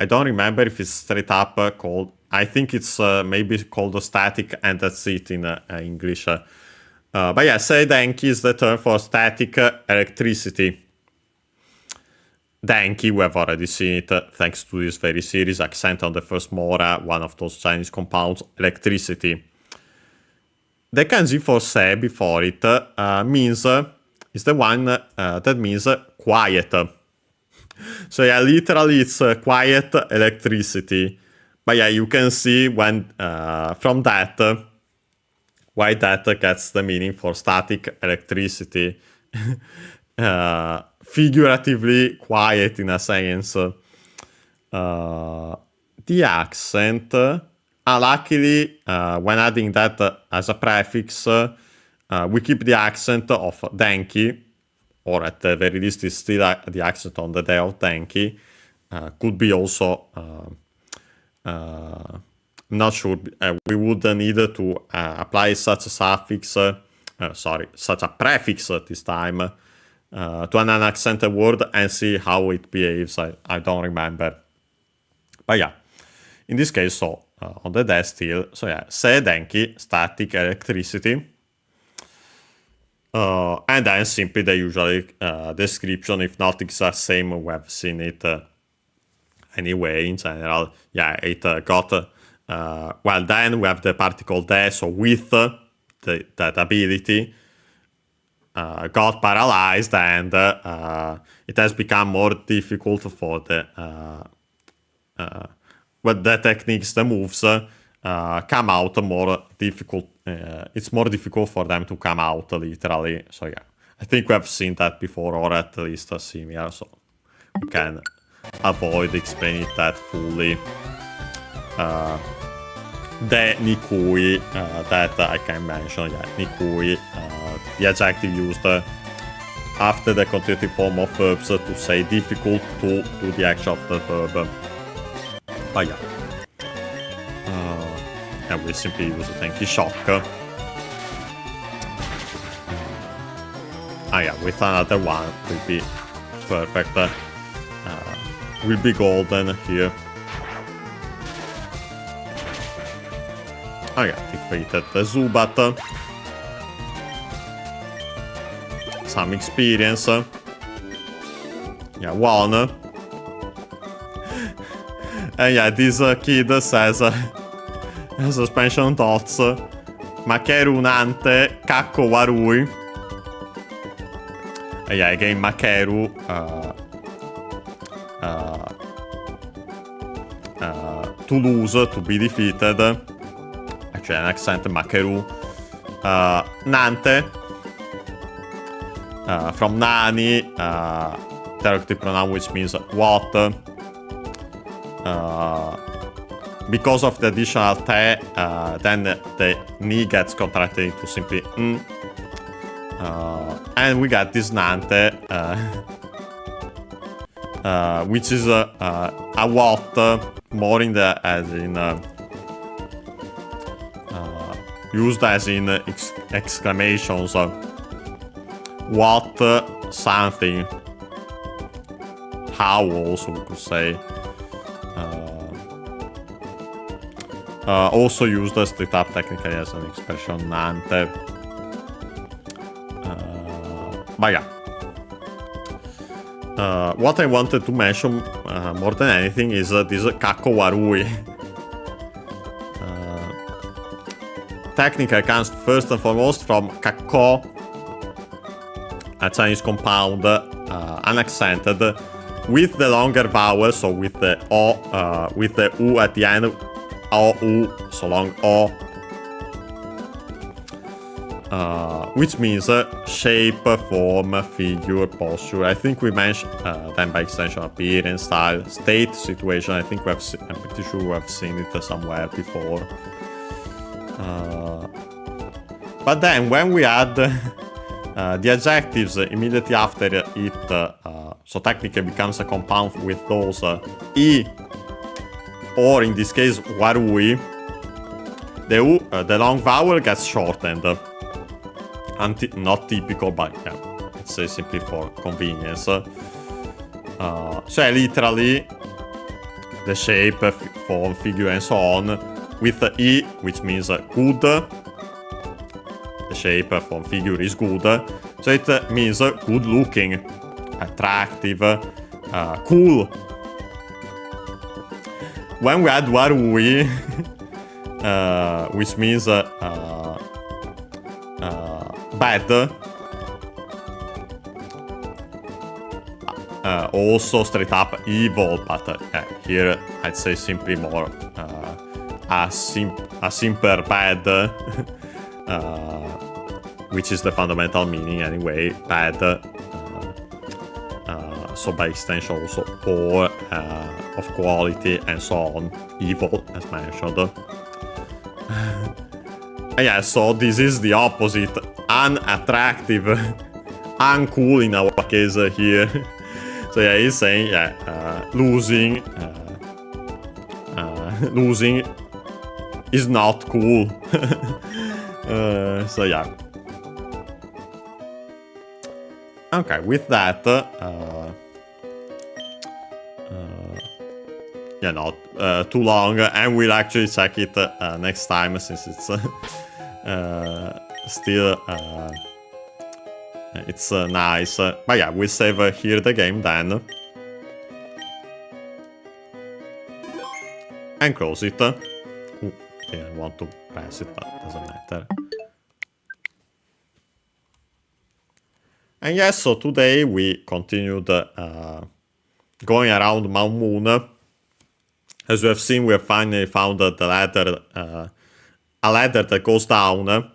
don't remember if it's straight up called. I think it's maybe called static, and that's it in English. But yeah, Denki is the term for static electricity. Denki, we have already seen it thanks to this very series. Accent on the first Mora, one of those Chinese compounds, electricity. The kanji for se before it means is the one that means quiet. So yeah, literally it's quiet electricity. But yeah, you can see when from that why that gets the meaning for static electricity. Figuratively quiet in a sense. The accent, luckily, when adding that as a prefix, we keep the accent of Denki, or at the very least it's still the accent on the day of Denki. Could be also, I'm not sure, we would need to apply such a suffix, such a prefix this time, to an unaccented word and see how it behaves. I don't remember. But yeah, in this case, so on the desk still. So yeah, Denki, static electricity. And then simply the usual description, if not it's the same, we have seen it anyway in general. Yeah, it got, well then we have the particle there, so with that ability, got paralyzed, and it has become more difficult for the but the techniques, the moves come out more difficult. It's more difficult for them to come out literally. So yeah, I think we have seen that before, or at least similar, so we can avoid explaining that fully. The Nikui that I can mention, yeah, Nikui, the adjective used after the conjugative form of verbs to say difficult to do the action of the verb. But yeah, and we simply use a Denki Shock. Yeah, with another one will be perfect. Will be golden here. Yeah, defeated the Zubat. Some experience. Yeah, one. And yeah, this kid says suspension thoughts. Makeru Nante Kakko Warui. Yeah, again Makeru to lose, to be defeated. Actually an accent Makeru. Nante from Nani, interrogative pronoun, which means what. Because of the additional te, then the ni gets contracted into simply n. And we got this Nante, which is a what, more in the as in used as in exclamations. What something. How also we could say. Also used as split up technically as an expression Nante. But yeah. What I wanted to mention more than anything is this Kakko Warui. Technically comes first and foremost from Kakko, a Chinese compound, unaccented, with the longer vowel, so with the O, with the U at the end. O-U, so long O, which means shape, form, figure, posture. I think we mentioned then by extension appearance, style, state, situation. I think I'm pretty sure we have seen it somewhere before. But then when we add the adjectives immediately after it, so technically becomes a compound with those E, or in this case, warui, the long vowel gets shortened. Not typical, but yeah, let's say simply for convenience. So literally, the shape, form, figure, and so on, with E, which means good. The shape, form, figure is good. So it means good looking, attractive, cool. When we add warui, which means bad, also straight up evil, but here I'd say simply more a simple bad, which is the fundamental meaning anyway, bad. So by extension also poor, of quality, and so on, evil as mentioned. Yeah, so this is the opposite, unattractive, uncool in our case here. So yeah, he's saying losing is not cool. So yeah. Okay, with that, yeah, not too long, and we'll actually check it next time, since it's still it's nice. But yeah, we'll save here the game then, and close it. Ooh, didn't want to press it, but doesn't matter. And yes, so today we continued going around Mount Moon. As you have seen, we have finally found the ladder, a ladder that goes down.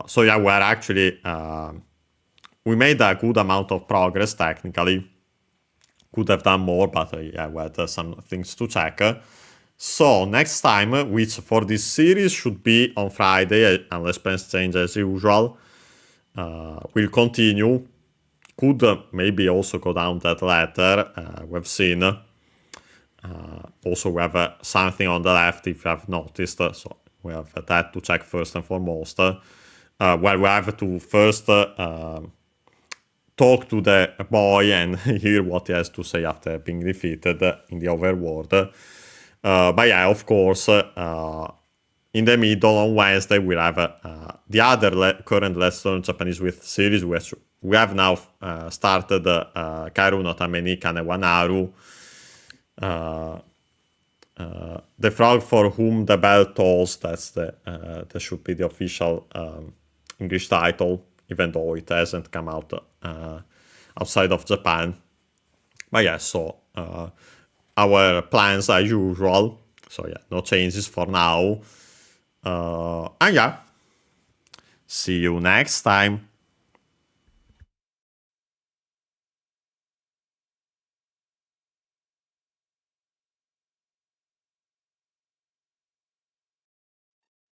So yeah, we're actually, we made a good amount of progress technically. Could have done more, but yeah, we had some things to check. So next time, which for this series should be on Friday, unless plans change as usual, we'll continue. Could maybe also go down that ladder, we've seen. Also, we have something on the left, if you have noticed, so we have that to check first and foremost. Well, we have to first talk to the boy and hear what he has to say after being defeated in the overworld. But yeah, of course, in the middle on Wednesday, we'll have the other current Let's Learn Japanese with series, which we have now started Kairu no Tame ni Kane wa Naru. The Frog for Whom the Bell Tolls, that should be the official English title, even though it hasn't come out outside of Japan. But yeah, so our plans are usual. So yeah, no changes for now. And yeah, see you next time.